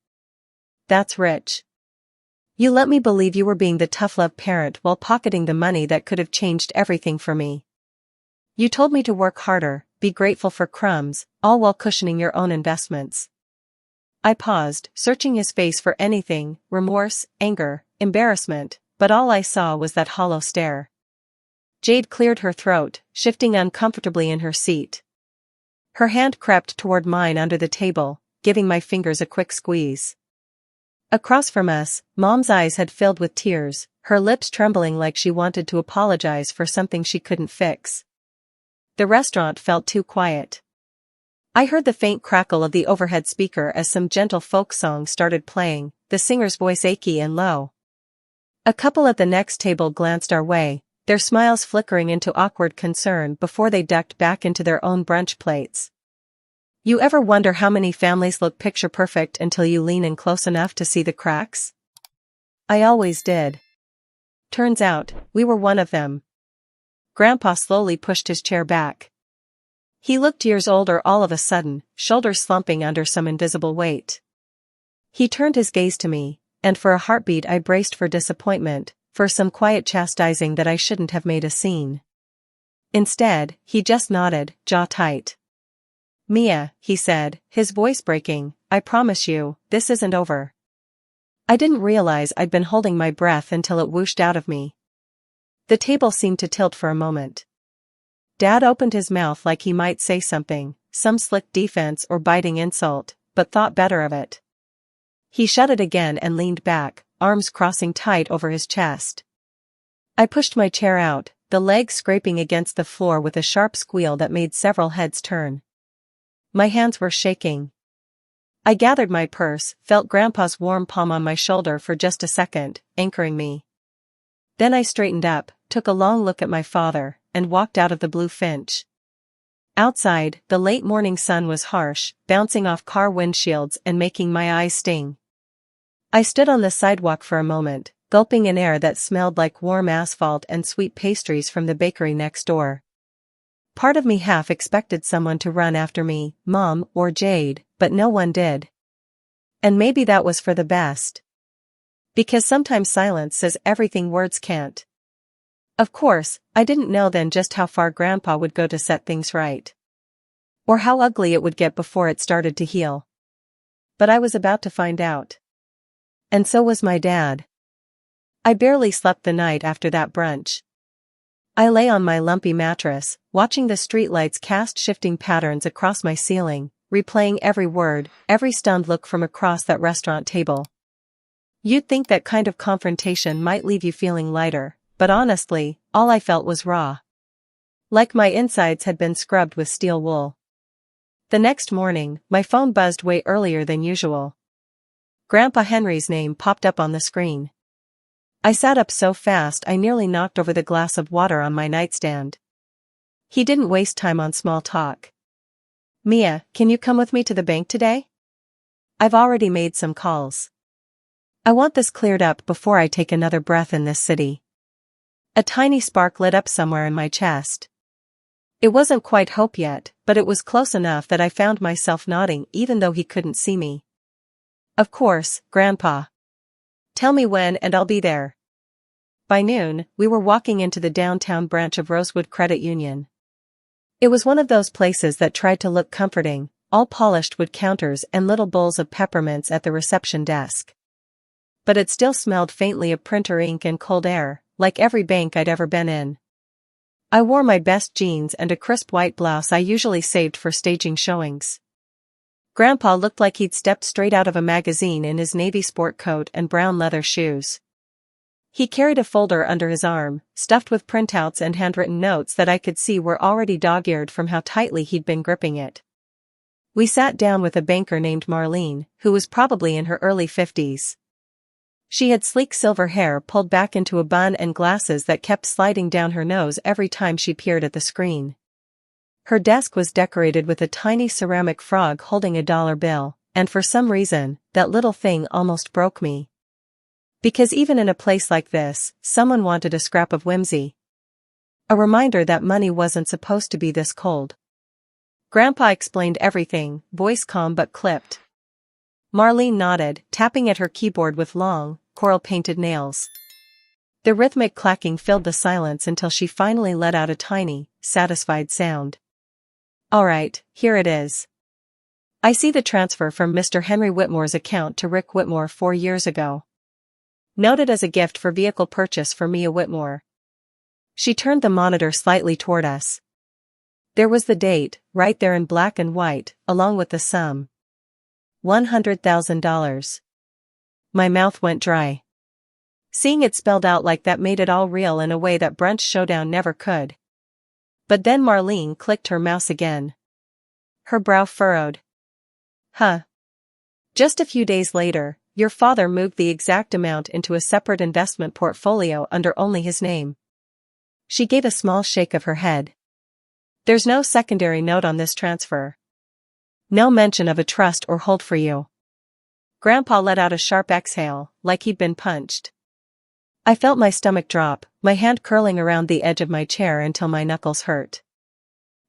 That's rich. You let me believe you were being the tough love parent while pocketing the money that could have changed everything for me. You told me to work harder, be grateful for crumbs, all while cushioning your own investments." I paused, searching his face for anything, remorse, anger, embarrassment, but all I saw was that hollow stare. Jade cleared her throat, shifting uncomfortably in her seat. Her hand crept toward mine under the table, giving my fingers a quick squeeze. Across from us, Mom's eyes had filled with tears, her lips trembling like she wanted to apologize for something she couldn't fix. The restaurant felt too quiet. I heard the faint crackle of the overhead speaker as some gentle folk song started playing, the singer's voice achy and low. A couple at the next table glanced our way, their smiles flickering into awkward concern before they ducked back into their own brunch plates. You ever wonder how many families look picture perfect until you lean in close enough to see the cracks? I always did. Turns out, we were one of them. Grandpa slowly pushed his chair back. He looked years older all of a sudden, shoulders slumping under some invisible weight. He turned his gaze to me, and for a heartbeat I braced for disappointment, for some quiet chastising that I shouldn't have made a scene. Instead, he just nodded, jaw tight. "Mia," he said, his voice breaking, "I promise you, this isn't over." I didn't realize I'd been holding my breath until it whooshed out of me. The table seemed to tilt for a moment. Dad opened his mouth like he might say something, some slick defense or biting insult, but thought better of it. He shut it again and leaned back, arms crossing tight over his chest. I pushed my chair out, the leg scraping against the floor with a sharp squeal that made several heads turn. My hands were shaking. I gathered my purse, felt Grandpa's warm palm on my shoulder for just a second, anchoring me. Then I straightened up, took a long look at my father, and walked out of the Blue Finch. Outside, the late morning sun was harsh, bouncing off car windshields and making my eyes sting. I stood on the sidewalk for a moment, gulping in air that smelled like warm asphalt and sweet pastries from the bakery next door. Part of me half expected someone to run after me, Mom or Jade, but no one did. And maybe that was for the best. Because sometimes silence says everything words can't. Of course, I didn't know then just how far Grandpa would go to set things right. Or how ugly it would get before it started to heal. But I was about to find out. And so was my dad. I barely slept the night after that brunch. I lay on my lumpy mattress, watching the streetlights cast shifting patterns across my ceiling, replaying every word, every stunned look from across that restaurant table. You'd think that kind of confrontation might leave you feeling lighter, but honestly, all I felt was raw. Like my insides had been scrubbed with steel wool. The next morning, my phone buzzed way earlier than usual. Grandpa Henry's name popped up on the screen. I sat up so fast I nearly knocked over the glass of water on my nightstand. He didn't waste time on small talk. "Mia, can you come with me to the bank today? I've already made some calls. I want this cleared up before I take another breath in this city." A tiny spark lit up somewhere in my chest. It wasn't quite hope yet, but it was close enough that I found myself nodding even though he couldn't see me. "Of course, Grandpa. Tell me when and I'll be there." By noon, we were walking into the downtown branch of Rosewood Credit Union. It was one of those places that tried to look comforting, all polished wood counters and little bowls of peppermints at the reception desk. But it still smelled faintly of printer ink and cold air, like every bank I'd ever been in. I wore my best jeans and a crisp white blouse I usually saved for staging showings. Grandpa looked like he'd stepped straight out of a magazine in his navy sport coat and brown leather shoes. He carried a folder under his arm, stuffed with printouts and handwritten notes that I could see were already dog-eared from how tightly he'd been gripping it. We sat down with a banker named Marlene, who was probably in her early 50s. She had sleek silver hair pulled back into a bun and glasses that kept sliding down her nose every time she peered at the screen. Her desk was decorated with a tiny ceramic frog holding a dollar bill, and for some reason, that little thing almost broke me. Because even in a place like this, someone wanted a scrap of whimsy. A reminder that money wasn't supposed to be this cold. Grandpa explained everything, voice calm but clipped. Marlene nodded, tapping at her keyboard with long, coral-painted nails. The rhythmic clacking filled the silence until she finally let out a tiny, satisfied sound. "All right, here it is. I see the transfer from Mr. Henry Whitmore's account to Rick Whitmore 4 years ago. Noted as a gift for vehicle purchase for Mia Whitmore." She turned the monitor slightly toward us. There was the date, right there in black and white, along with the sum. $100,000. My mouth went dry. Seeing it spelled out like that made it all real in a way that Brunch Showdown never could. But then Marlene clicked her mouse again. Her brow furrowed. "Huh. Just a few days later, your father moved the exact amount into a separate investment portfolio under only his name. She gave a small shake of her head. There's no secondary note on this transfer. No mention of a trust or hold for you. Grandpa let out a sharp exhale, like he'd been punched. I felt my stomach drop, my hand curling around the edge of my chair until my knuckles hurt.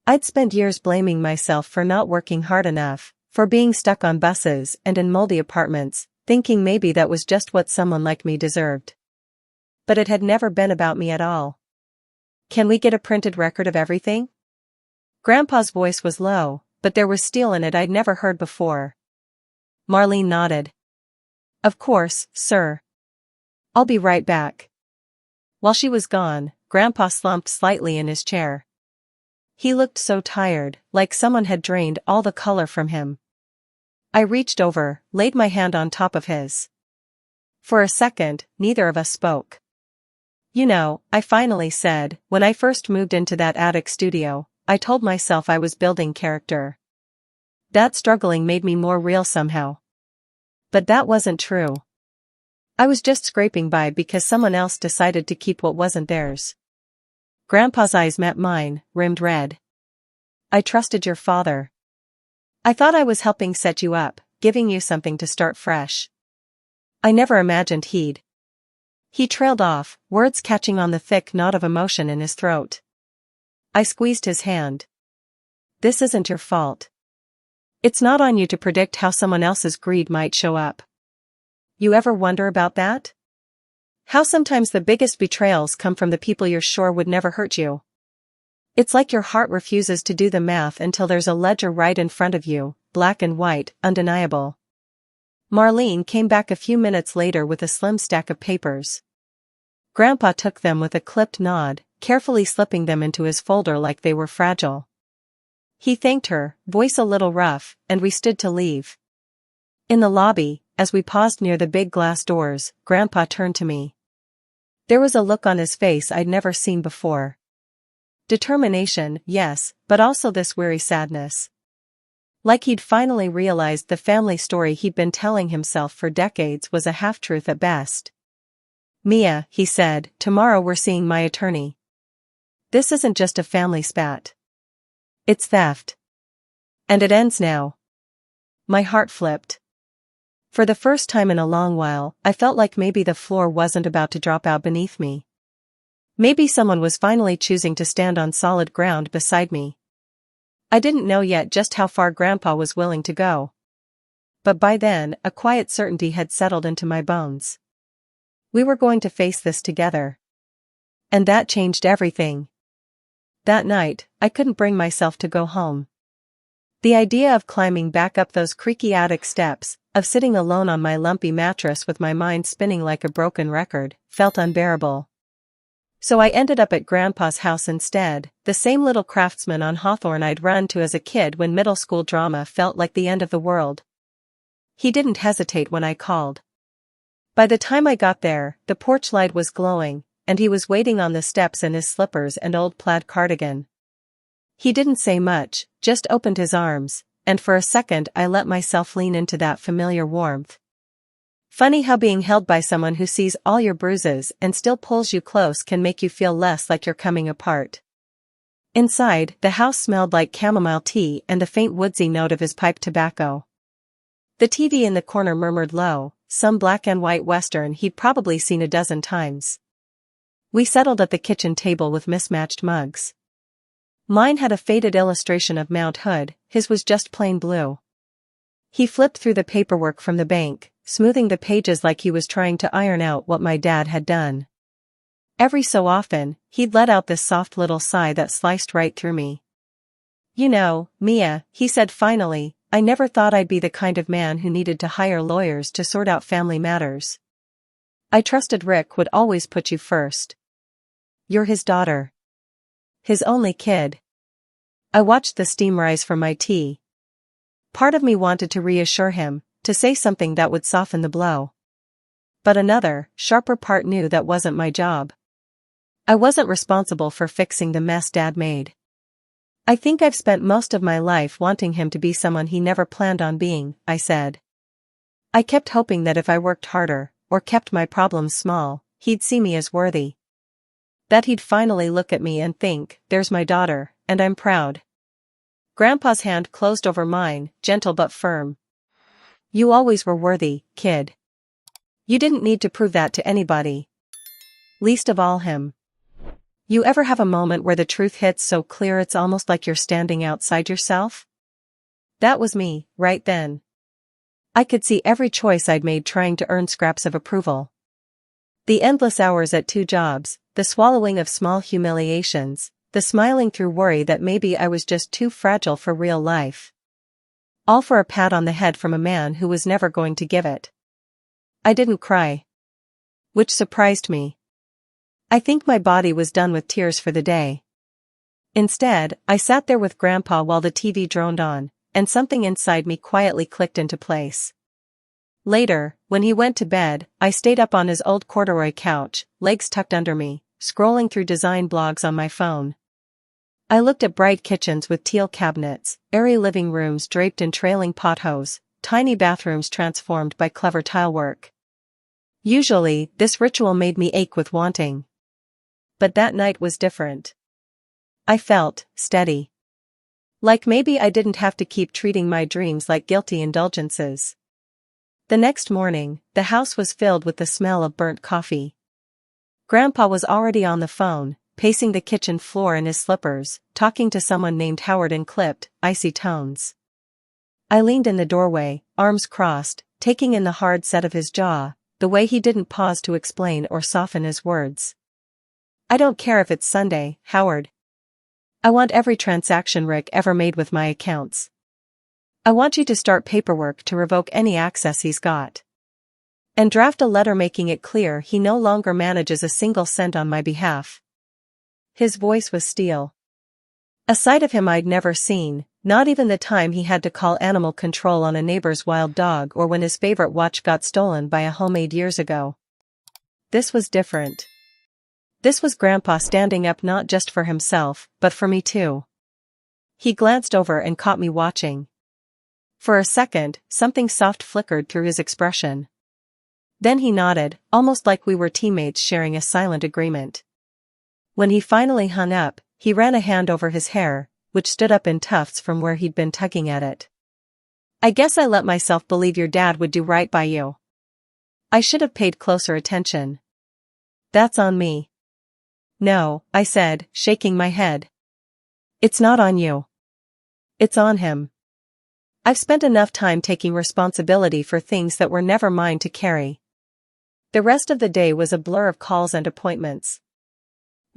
I'd spent years blaming myself for not working hard enough, for being stuck on buses and in moldy apartments, thinking maybe that was just what someone like me deserved. But it had never been about me at all. Can we get a printed record of everything? Grandpa's voice was low, but there was steel in it I'd never heard before. Marlene nodded. Of course, sir. I'll be right back. While she was gone, Grandpa slumped slightly in his chair. He looked so tired, like someone had drained all the color from him. I reached over, laid my hand on top of his. For a second, neither of us spoke. You know, I finally said, when I first moved into that attic studio, I told myself I was building character. That struggling made me more real somehow. But that wasn't true. I was just scraping by because someone else decided to keep what wasn't theirs. Grandpa's eyes met mine, rimmed red. I trusted your father. I thought I was helping set you up, giving you something to start fresh. I never imagined he'd. He trailed off, words catching on the thick knot of emotion in his throat. I squeezed his hand. This isn't your fault. It's not on you to predict how someone else's greed might show up. You ever wonder about that? How sometimes the biggest betrayals come from the people you're sure would never hurt you. It's like your heart refuses to do the math until there's a ledger right in front of you, black and white, undeniable. Marlene came back a few minutes later with a slim stack of papers. Grandpa took them with a clipped nod, carefully slipping them into his folder like they were fragile. He thanked her, voice a little rough, and we stood to leave. In the lobby, as we paused near the big glass doors, Grandpa turned to me. There was a look on his face I'd never seen before. Determination, yes, but also this weary sadness. Like he'd finally realized the family story he'd been telling himself for decades was a half-truth at best. Mia, he said, tomorrow we're seeing my attorney. This isn't just a family spat. It's theft. And it ends now. My heart flipped. For the first time in a long while, I felt like maybe the floor wasn't about to drop out beneath me. Maybe someone was finally choosing to stand on solid ground beside me. I didn't know yet just how far Grandpa was willing to go. But by then, a quiet certainty had settled into my bones. We were going to face this together. And that changed everything. That night, I couldn't bring myself to go home. The idea of climbing back up those creaky attic steps, of sitting alone on my lumpy mattress with my mind spinning like a broken record, felt unbearable. So I ended up at Grandpa's house instead, the same little craftsman on Hawthorne I'd run to as a kid when middle school drama felt like the end of the world. He didn't hesitate when I called. By the time I got there, the porch light was glowing, and he was waiting on the steps in his slippers and old plaid cardigan. He didn't say much, just opened his arms, and for a second I let myself lean into that familiar warmth. Funny how being held by someone who sees all your bruises and still pulls you close can make you feel less like you're coming apart. Inside, the house smelled like chamomile tea and the faint woodsy note of his pipe tobacco. The TV in the corner murmured low, some black and white western he'd probably seen a dozen times. We settled at the kitchen table with mismatched mugs. Mine had a faded illustration of Mount Hood, his was just plain blue. He flipped through the paperwork from the bank, smoothing the pages like he was trying to iron out what my dad had done. Every so often, he'd let out this soft little sigh that sliced right through me. You know, Mia, he said finally, I never thought I'd be the kind of man who needed to hire lawyers to sort out family matters. I trusted Rick would always put you first. You're his daughter. His only kid. I watched the steam rise from my tea. Part of me wanted to reassure him, to say something that would soften the blow. But another, sharper part knew that wasn't my job. I wasn't responsible for fixing the mess Dad made. I think I've spent most of my life wanting him to be someone he never planned on being, I said. I kept hoping that if I worked harder, or kept my problems small, he'd see me as worthy. That he'd finally look at me and think, there's my daughter, and I'm proud. Grandpa's hand closed over mine, gentle but firm. You always were worthy, kid. You didn't need to prove that to anybody. Least of all him. You ever have a moment where the truth hits so clear it's almost like you're standing outside yourself? That was me, right then. I could see every choice I'd made trying to earn scraps of approval. The endless hours at 2 jobs, the swallowing of small humiliations, the smiling through worry that maybe I was just too fragile for real life. All for a pat on the head from a man who was never going to give it. I didn't cry. Which surprised me. I think my body was done with tears for the day. Instead, I sat there with Grandpa while the TV droned on, and something inside me quietly clicked into place. Later, when he went to bed, I stayed up on his old corduroy couch, legs tucked under me, scrolling through design blogs on my phone. I looked at bright kitchens with teal cabinets, airy living rooms draped in trailing pothos, tiny bathrooms transformed by clever tilework. Usually, this ritual made me ache with wanting. But that night was different. I felt steady. Like maybe I didn't have to keep treating my dreams like guilty indulgences. The next morning, the house was filled with the smell of burnt coffee. Grandpa was already on the phone, pacing the kitchen floor in his slippers, talking to someone named Howard in clipped, icy tones. I leaned in the doorway, arms crossed, taking in the hard set of his jaw, the way he didn't pause to explain or soften his words. I don't care if it's Sunday, Howard. I want every transaction Rick ever made with my accounts. I want you to start paperwork to revoke any access he's got. And draft a letter making it clear he no longer manages a single cent on my behalf. His voice was steel. A side of him I'd never seen, not even the time he had to call animal control on a neighbor's wild dog or when his favorite watch got stolen by a homemade years ago. This was different. This was Grandpa standing up not just for himself, but for me too. He glanced over and caught me watching. For a second, something soft flickered through his expression. Then he nodded, almost like we were teammates sharing a silent agreement. When he finally hung up, he ran a hand over his hair, which stood up in tufts from where he'd been tugging at it. I guess I let myself believe your dad would do right by you. I should have paid closer attention. That's on me. No, I said, shaking my head. It's not on you. It's on him. I've spent enough time taking responsibility for things that were never mine to carry. The rest of the day was a blur of calls and appointments.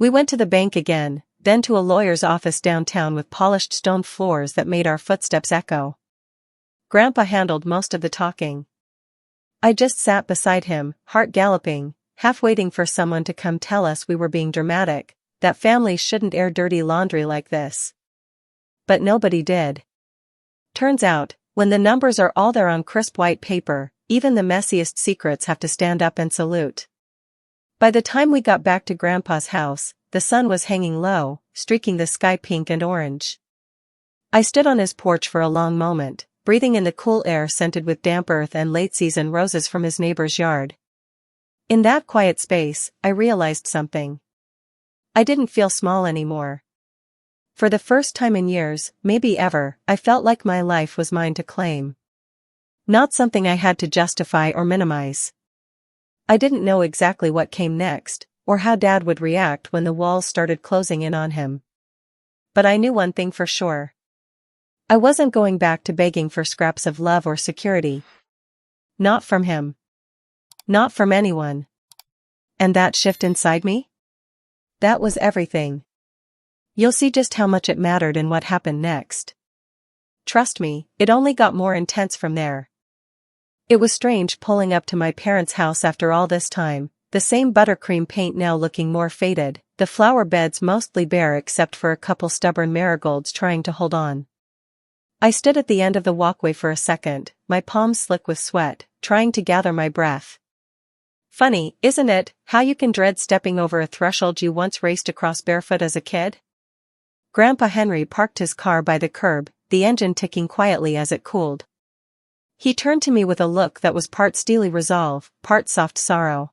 We went to the bank again, then to a lawyer's office downtown with polished stone floors that made our footsteps echo. Grandpa handled most of the talking. I just sat beside him, heart galloping, half waiting for someone to come tell us we were being dramatic, that families shouldn't air dirty laundry like this. But nobody did. Turns out, when the numbers are all there on crisp white paper, even the messiest secrets have to stand up and salute. By the time we got back to Grandpa's house, the sun was hanging low, streaking the sky pink and orange. I stood on his porch for a long moment, breathing in the cool air scented with damp earth and late-season roses from his neighbor's yard. In that quiet space, I realized something. I didn't feel small anymore. For the first time in years, maybe ever, I felt like my life was mine to claim. Not something I had to justify or minimize. I didn't know exactly what came next, or how Dad would react when the walls started closing in on him. But I knew one thing for sure. I wasn't going back to begging for scraps of love or security. Not from him. Not from anyone. And that shift inside me? That was everything. You'll see just how much it mattered in what happened next. Trust me, it only got more intense from there. It was strange pulling up to my parents' house after all this time, the same buttercream paint now looking more faded, the flower beds mostly bare except for a couple stubborn marigolds trying to hold on. I stood at the end of the walkway for a second, my palms slick with sweat, trying to gather my breath. Funny, isn't it, how you can dread stepping over a threshold you once raced across barefoot as a kid? Grandpa Henry parked his car by the curb, the engine ticking quietly as it cooled. He turned to me with a look that was part steely resolve, part soft sorrow.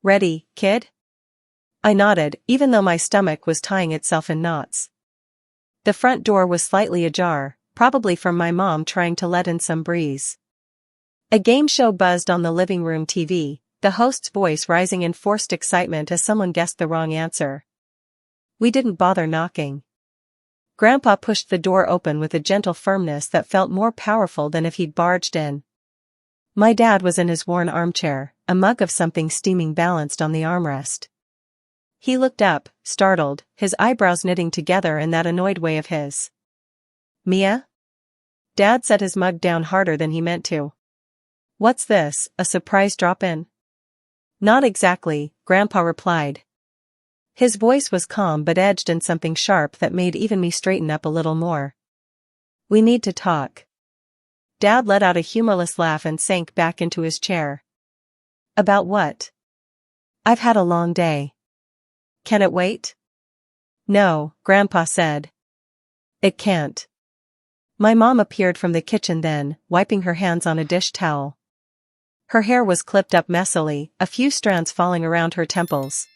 "Ready, kid?" I nodded, even though my stomach was tying itself in knots. The front door was slightly ajar, probably from my mom trying to let in some breeze. A game show buzzed on the living room TV, the host's voice rising in forced excitement as someone guessed the wrong answer. We didn't bother knocking. Grandpa pushed the door open with a gentle firmness that felt more powerful than if he'd barged in. My dad was in his worn armchair, a mug of something steaming balanced on the armrest. He looked up, startled, his eyebrows knitting together in that annoyed way of his. "Mia?" Dad set his mug down harder than he meant to. "What's this, a surprise drop-in?" "Not exactly," Grandpa replied. His voice was calm but edged in something sharp that made even me straighten up a little more. "We need to talk." Dad let out a humorless laugh and sank back into his chair. "About what?" "I've had a long day." "Can it wait?" "No," Grandpa said. "It can't." My mom appeared from the kitchen then, wiping her hands on a dish towel. Her hair was clipped up messily, a few strands falling around her temples.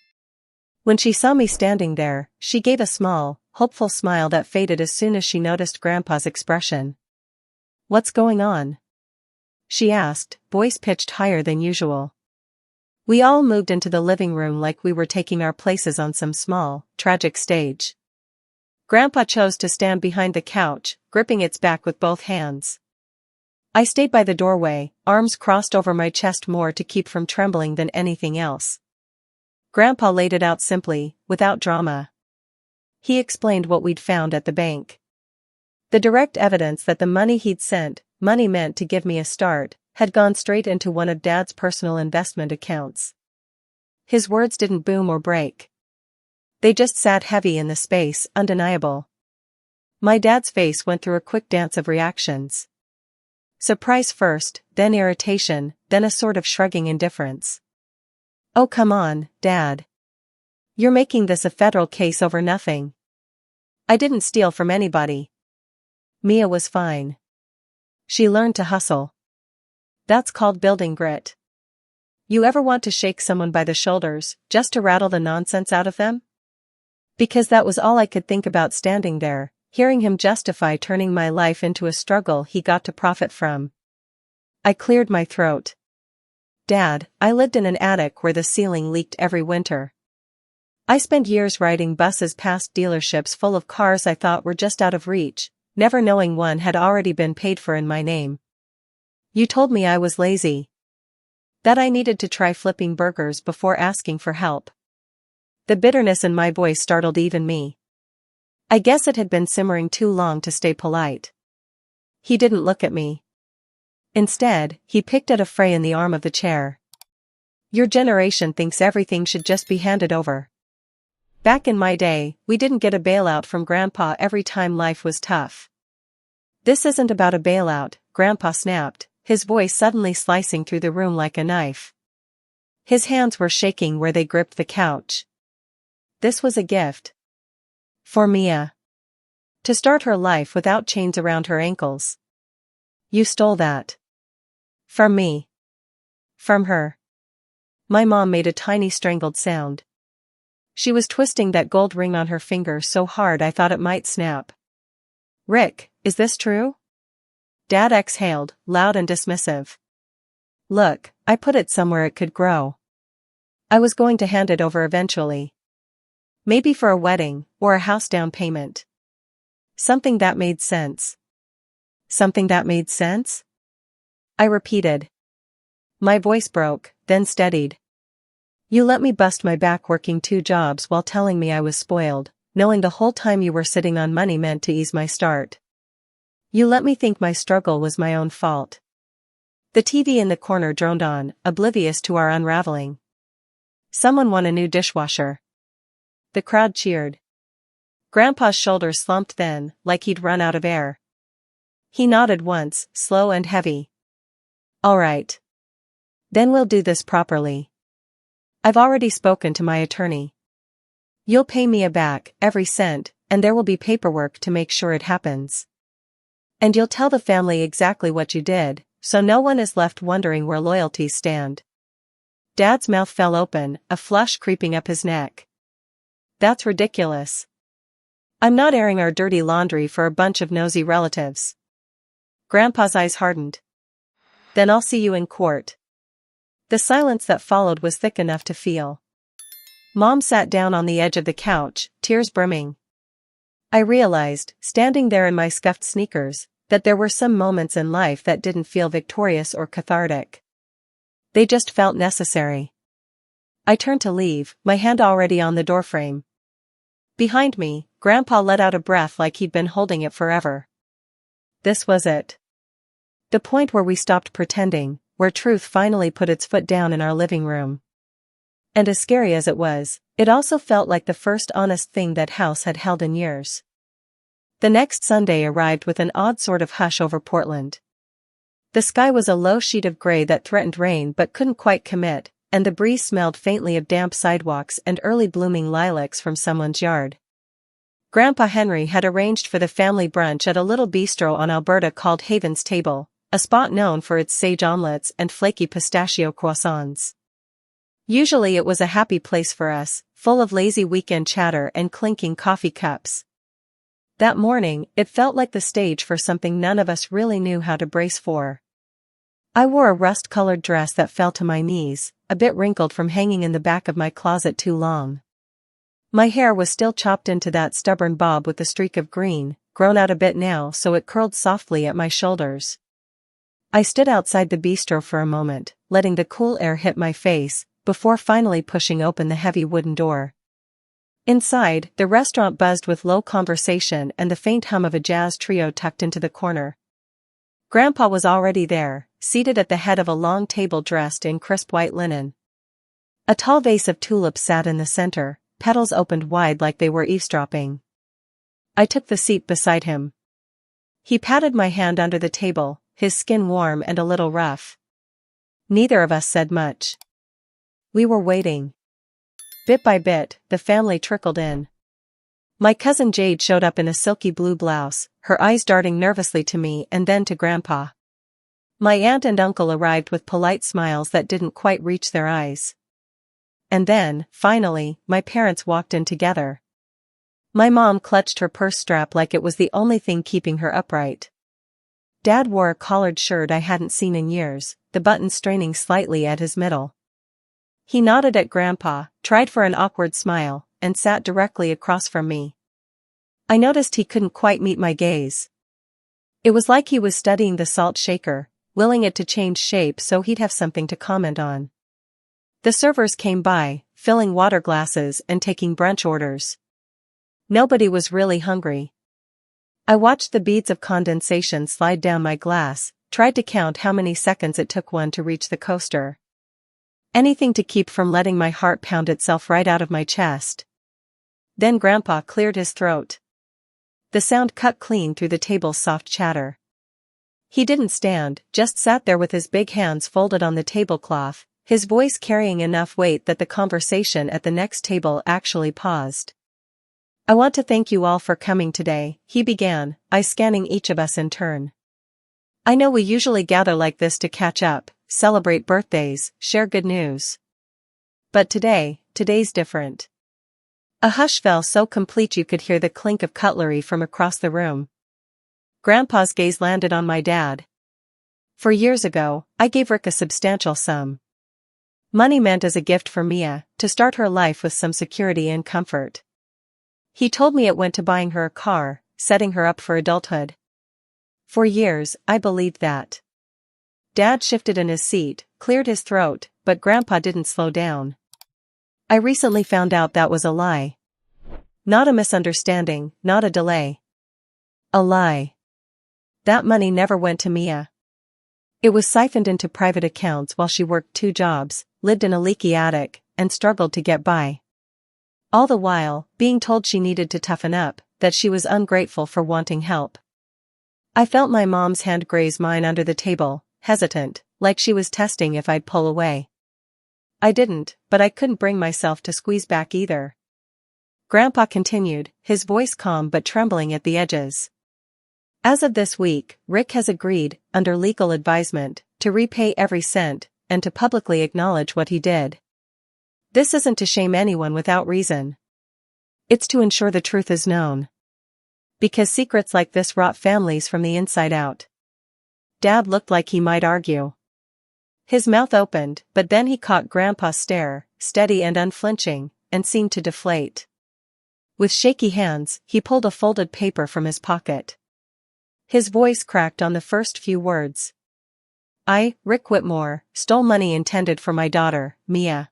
When she saw me standing there, she gave a small, hopeful smile that faded as soon as she noticed Grandpa's expression. "What's going on?" she asked, voice pitched higher than usual. We all moved into the living room like we were taking our places on some small, tragic stage. Grandpa chose to stand behind the couch, gripping its back with both hands. I stayed by the doorway, arms crossed over my chest more to keep from trembling than anything else. Grandpa laid it out simply, without drama. He explained what we'd found at the bank. The direct evidence that the money he'd sent, money meant to give me a start, had gone straight into one of Dad's personal investment accounts. His words didn't boom or break. They just sat heavy in the space, undeniable. My dad's face went through a quick dance of reactions. Surprise first, then irritation, then a sort of shrugging indifference. "Oh come on, Dad. You're making this a federal case over nothing. I didn't steal from anybody." Mia was fine. She learned to hustle. That's called building grit. You ever want to shake someone by the shoulders, just to rattle the nonsense out of them? Because that was all I could think about standing there, hearing him justify turning my life into a struggle he got to profit from. I cleared my throat. "Dad, I lived in an attic where the ceiling leaked every winter. I spent years riding buses past dealerships full of cars I thought were just out of reach, never knowing one had already been paid for in my name. You told me I was lazy. That I needed to try flipping burgers before asking for help." The bitterness in my voice startled even me. I guess it had been simmering too long to stay polite. He didn't look at me. Instead, he picked at a fray in the arm of the chair. "Your generation thinks everything should just be handed over. Back in my day, we didn't get a bailout from Grandpa every time life was tough." "This isn't about a bailout," Grandpa snapped, his voice suddenly slicing through the room like a knife. His hands were shaking where they gripped the couch. "This was a gift. For Mia. To start her life without chains around her ankles. You stole that. From me. From her." My mom made a tiny strangled sound. She was twisting that gold ring on her finger so hard I thought it might snap. "Rick, is this true?" Dad exhaled, loud and dismissive. "Look, I put it somewhere it could grow. I was going to hand it over eventually. Maybe for a wedding, or a house down payment. Something that made sense." "Something that made sense?" I repeated. My voice broke, then steadied. "You let me bust my back working 2 jobs while telling me I was spoiled, knowing the whole time you were sitting on money meant to ease my start. You let me think my struggle was my own fault." The TV in the corner droned on, oblivious to our unraveling. "Someone won a new dishwasher." The crowd cheered. Grandpa's shoulders slumped then, like he'd run out of air. He nodded once, slow and heavy. "All right. Then we'll do this properly. I've already spoken to my attorney. You'll pay Mia back, every cent, and there will be paperwork to make sure it happens. And you'll tell the family exactly what you did, so no one is left wondering where loyalties stand. Dad's mouth fell open, a flush creeping up his neck. That's ridiculous. I'm not airing our dirty laundry for a bunch of nosy relatives. Grandpa's eyes hardened. Then I'll see you in court. The silence that followed was thick enough to feel. Mom sat down on the edge of the couch, tears brimming. I realized, standing there in my scuffed sneakers, that there were some moments in life that didn't feel victorious or cathartic. They just felt necessary. I turned to leave, my hand already on the doorframe. Behind me, Grandpa let out a breath like he'd been holding it forever. This was it. The point where we stopped pretending, where truth finally put its foot down in our living room. And as scary as it was, it also felt like the first honest thing that house had held in years. The next Sunday arrived with an odd sort of hush over Portland. The sky was a low sheet of gray that threatened rain but couldn't quite commit, and the breeze smelled faintly of damp sidewalks and early blooming lilacs from someone's yard. Grandpa Henry had arranged for the family brunch at a little bistro on Alberta called Haven's Table, a spot known for its sage omelets and flaky pistachio croissants. Usually it was a happy place for us, full of lazy weekend chatter and clinking coffee cups. That morning, it felt like the stage for something none of us really knew how to brace for. I wore a rust-colored dress that fell to my knees, a bit wrinkled from hanging in the back of my closet too long. My hair was still chopped into that stubborn bob with a streak of green, grown out a bit now so it curled softly at my shoulders. I stood outside the bistro for a moment, letting the cool air hit my face, before finally pushing open the heavy wooden door. Inside, the restaurant buzzed with low conversation and the faint hum of a jazz trio tucked into the corner. Grandpa was already there, seated at the head of a long table dressed in crisp white linen. A tall vase of tulips sat in the center, petals opened wide like they were eavesdropping. I took the seat beside him. He patted my hand under the table, his skin warm and a little rough. Neither of us said much. We were waiting. Bit by bit, the family trickled in. My cousin Jade showed up in a silky blue blouse, her eyes darting nervously to me and then to Grandpa. My aunt and uncle arrived with polite smiles that didn't quite reach their eyes. And then, finally, my parents walked in together. My mom clutched her purse strap like it was the only thing keeping her upright. Dad wore a collared shirt I hadn't seen in years, the button straining slightly at his middle. He nodded at Grandpa, tried for an awkward smile, and sat directly across from me. I noticed he couldn't quite meet my gaze. It was like he was studying the salt shaker, willing it to change shape so he'd have something to comment on. The servers came by, filling water glasses and taking brunch orders. Nobody was really hungry. I watched the beads of condensation slide down my glass, tried to count how many seconds it took one to reach the coaster. Anything to keep from letting my heart pound itself right out of my chest. Then Grandpa cleared his throat. The sound cut clean through the table's soft chatter. He didn't stand, just sat there with his big hands folded on the tablecloth, his voice carrying enough weight that the conversation at the next table actually paused. I want to thank you all for coming today, he began, eyes scanning each of us in turn. I know we usually gather like this to catch up, celebrate birthdays, share good news. But today's different. A hush fell so complete you could hear the clink of cutlery from across the room. Grandpa's gaze landed on my dad. For years ago, I gave Rick a substantial sum. Money meant as a gift for Mia, to start her life with some security and comfort. He told me it went to buying her a car, setting her up for adulthood. For years, I believed that. Dad shifted in his seat, cleared his throat, but Grandpa didn't slow down. I recently found out that was a lie. Not a misunderstanding, not a delay. A lie. That money never went to Mia. It was siphoned into private accounts while she worked 2 jobs, lived in a leaky attic, and struggled to get by. All the while, being told she needed to toughen up, that she was ungrateful for wanting help. I felt my mom's hand graze mine under the table, hesitant, like she was testing if I'd pull away. I didn't, but I couldn't bring myself to squeeze back either. Grandpa continued, his voice calm but trembling at the edges. As of this week, Rick has agreed, under legal advisement, to repay every cent, and to publicly acknowledge what he did. This isn't to shame anyone without reason. It's to ensure the truth is known. Because secrets like this rot families from the inside out. Dad looked like he might argue. His mouth opened, but then he caught Grandpa's stare, steady and unflinching, and seemed to deflate. With shaky hands, he pulled a folded paper from his pocket. His voice cracked on the first few words. I, Rick Whitmore, stole money intended for my daughter, Mia.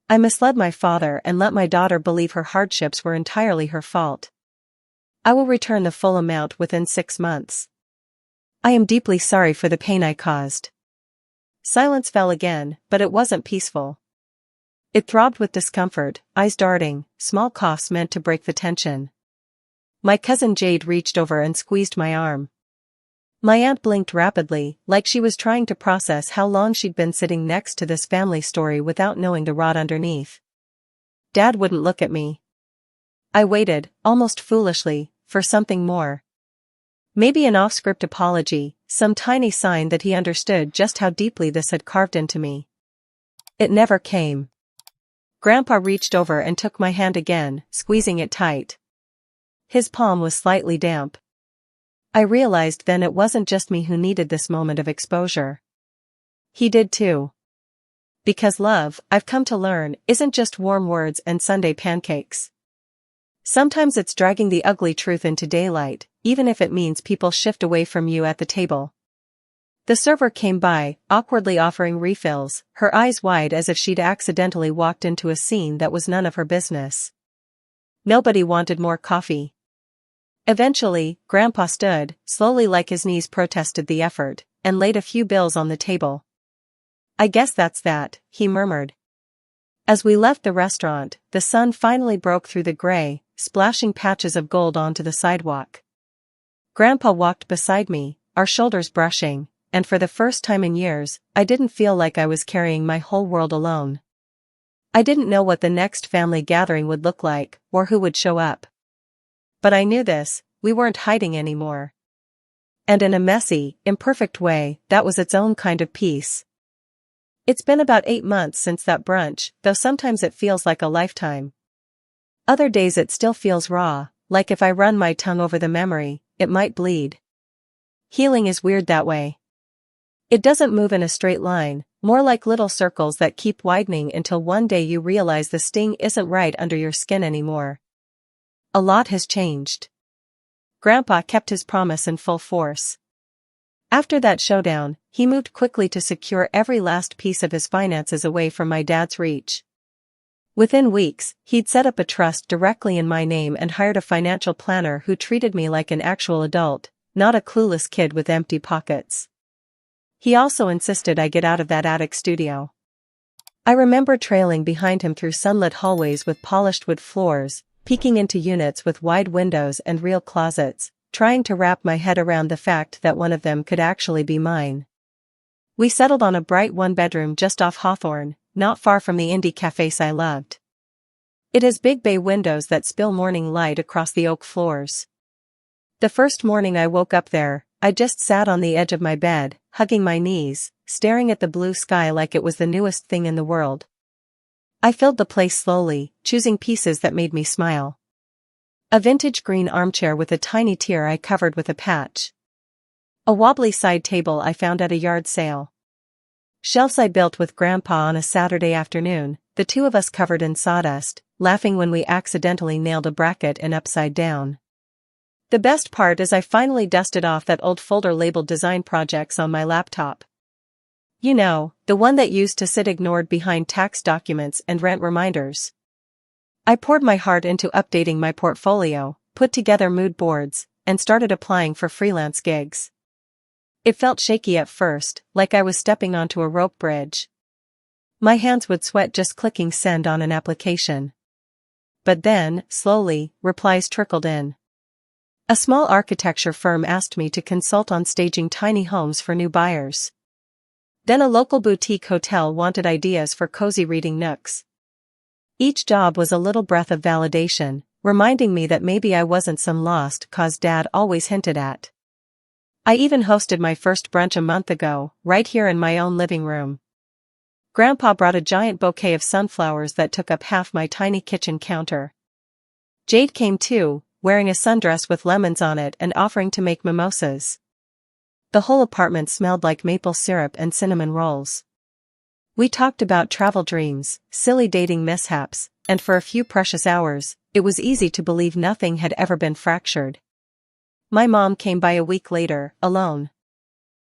I misled my father and let my daughter believe her hardships were entirely her fault. I will return the full amount within 6 months. I am deeply sorry for the pain I caused. Silence fell again, but it wasn't peaceful. It throbbed with discomfort, eyes darting, small coughs meant to break the tension. My cousin Jade reached over and squeezed my arm. My aunt blinked rapidly, like she was trying to process how long she'd been sitting next to this family story without knowing the rot underneath. Dad wouldn't look at me. I waited, almost foolishly, for something more. Maybe an off-script apology, some tiny sign that he understood just how deeply this had carved into me. It never came. Grandpa reached over and took my hand again, squeezing it tight. His palm was slightly damp. I realized then it wasn't just me who needed this moment of exposure. He did too. Because love, I've come to learn, isn't just warm words and Sunday pancakes. Sometimes it's dragging the ugly truth into daylight, even if it means people shift away from you at the table. The server came by, awkwardly offering refills, her eyes wide as if she'd accidentally walked into a scene that was none of her business. Nobody wanted more coffee. Eventually, Grandpa stood, slowly like his knees protested the effort, and laid a few bills on the table. I guess that's that, he murmured. As we left the restaurant, the sun finally broke through the gray, splashing patches of gold onto the sidewalk. Grandpa walked beside me, our shoulders brushing, and for the first time in years, I didn't feel like I was carrying my whole world alone. I didn't know what the next family gathering would look like, or who would show up. But I knew this, we weren't hiding anymore. And in a messy, imperfect way, that was its own kind of peace. It's been about 8 months since that brunch, though sometimes it feels like a lifetime. Other days it still feels raw, like if I run my tongue over the memory, it might bleed. Healing is weird that way. It doesn't move in a straight line, more like little circles that keep widening until one day you realize the sting isn't right under your skin anymore. A lot has changed. Grandpa kept his promise in full force. After that showdown, he moved quickly to secure every last piece of his finances away from my dad's reach. Within weeks, he'd set up a trust directly in my name and hired a financial planner who treated me like an actual adult, not a clueless kid with empty pockets. He also insisted I get out of that attic studio. I remember trailing behind him through sunlit hallways with polished wood floors, peeking into units with wide windows and real closets, trying to wrap my head around the fact that one of them could actually be mine. We settled on a bright one-bedroom just off Hawthorne, not far from the indie cafes I loved. It has big bay windows that spill morning light across the oak floors. The first morning I woke up there, I just sat on the edge of my bed, hugging my knees, staring at the blue sky like it was the newest thing in the world. I filled the place slowly, choosing pieces that made me smile. A vintage green armchair with a tiny tear I covered with a patch. A wobbly side table I found at a yard sale. Shelves I built with Grandpa on a Saturday afternoon, the two of us covered in sawdust, laughing when we accidentally nailed a bracket in upside down. The best part is I finally dusted off that old folder labeled design projects on my laptop. You know, the one that used to sit ignored behind tax documents and rent reminders. I poured my heart into updating my portfolio, put together mood boards, and started applying for freelance gigs. It felt shaky at first, like I was stepping onto a rope bridge. My hands would sweat just clicking send on an application. But then, slowly, replies trickled in. A small architecture firm asked me to consult on staging tiny homes for new buyers. Then a local boutique hotel wanted ideas for cozy reading nooks. Each job was a little breath of validation, reminding me that maybe I wasn't some lost cause Dad always hinted at. I even hosted my first brunch a month ago, right here in my own living room. Grandpa brought a giant bouquet of sunflowers that took up half my tiny kitchen counter. Jade came too, wearing a sundress with lemons on it and offering to make mimosas. The whole apartment smelled like maple syrup and cinnamon rolls. We talked about travel dreams, silly dating mishaps, and for a few precious hours, it was easy to believe nothing had ever been fractured. My mom came by a week later, alone.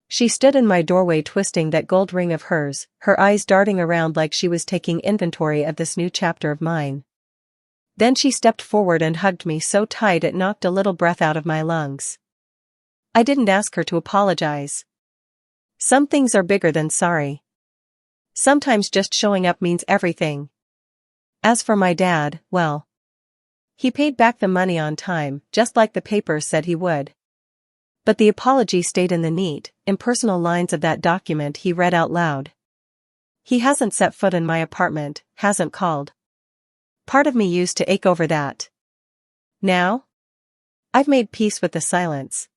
She stood in my doorway twisting that gold ring of hers, her eyes darting around like she was taking inventory of this new chapter of mine. Then she stepped forward and hugged me so tight it knocked a little breath out of my lungs. I didn't ask her to apologize. Some things are bigger than sorry. Sometimes just showing up means everything. As for my dad, well, he paid back the money on time, just like the papers said he would. But the apology stayed in the neat, impersonal lines of that document he read out loud. He hasn't set foot in my apartment, hasn't called. Part of me used to ache over that. Now? I've made peace with the silence.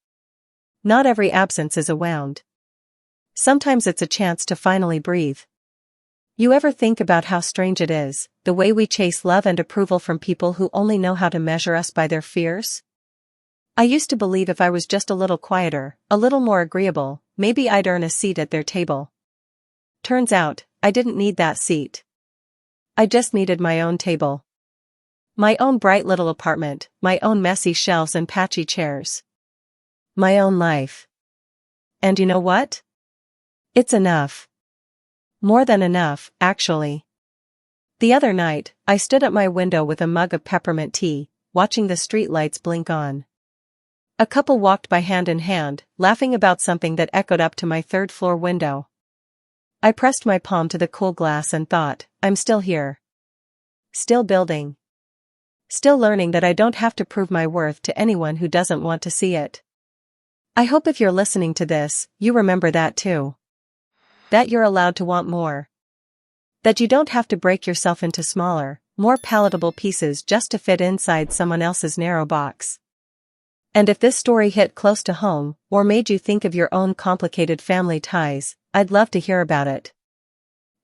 Not every absence is a wound. Sometimes it's a chance to finally breathe. You ever think about how strange it is, the way we chase love and approval from people who only know how to measure us by their fears? I used to believe if I was just a little quieter, a little more agreeable, maybe I'd earn a seat at their table. Turns out, I didn't need that seat. I just needed my own table. My own bright little apartment, my own messy shelves and patchy chairs. My own life. And you know what? It's enough. More than enough, actually. The other night, I stood at my window with a mug of peppermint tea, watching the street lights blink on. A couple walked by hand in hand, laughing about something that echoed up to my third-floor window. I pressed my palm to the cool glass and thought, I'm still here. Still building. Still learning that I don't have to prove my worth to anyone who doesn't want to see it. I hope if you're listening to this, you remember that too. That you're allowed to want more. That you don't have to break yourself into smaller, more palatable pieces just to fit inside someone else's narrow box. And if this story hit close to home, or made you think of your own complicated family ties, I'd love to hear about it.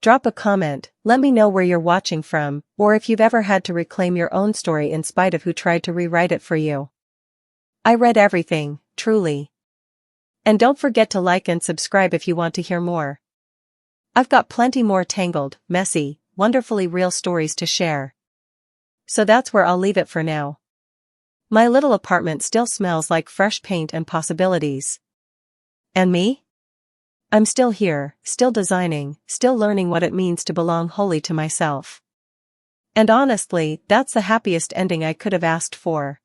Drop a comment, let me know where you're watching from, or if you've ever had to reclaim your own story in spite of who tried to rewrite it for you. I read everything, truly. And don't forget to like and subscribe if you want to hear more. I've got plenty more tangled, messy, wonderfully real stories to share. So that's where I'll leave it for now. My little apartment still smells like fresh paint and possibilities. And me? I'm still here, still designing, still learning what it means to belong wholly to myself. And honestly, that's the happiest ending I could have asked for.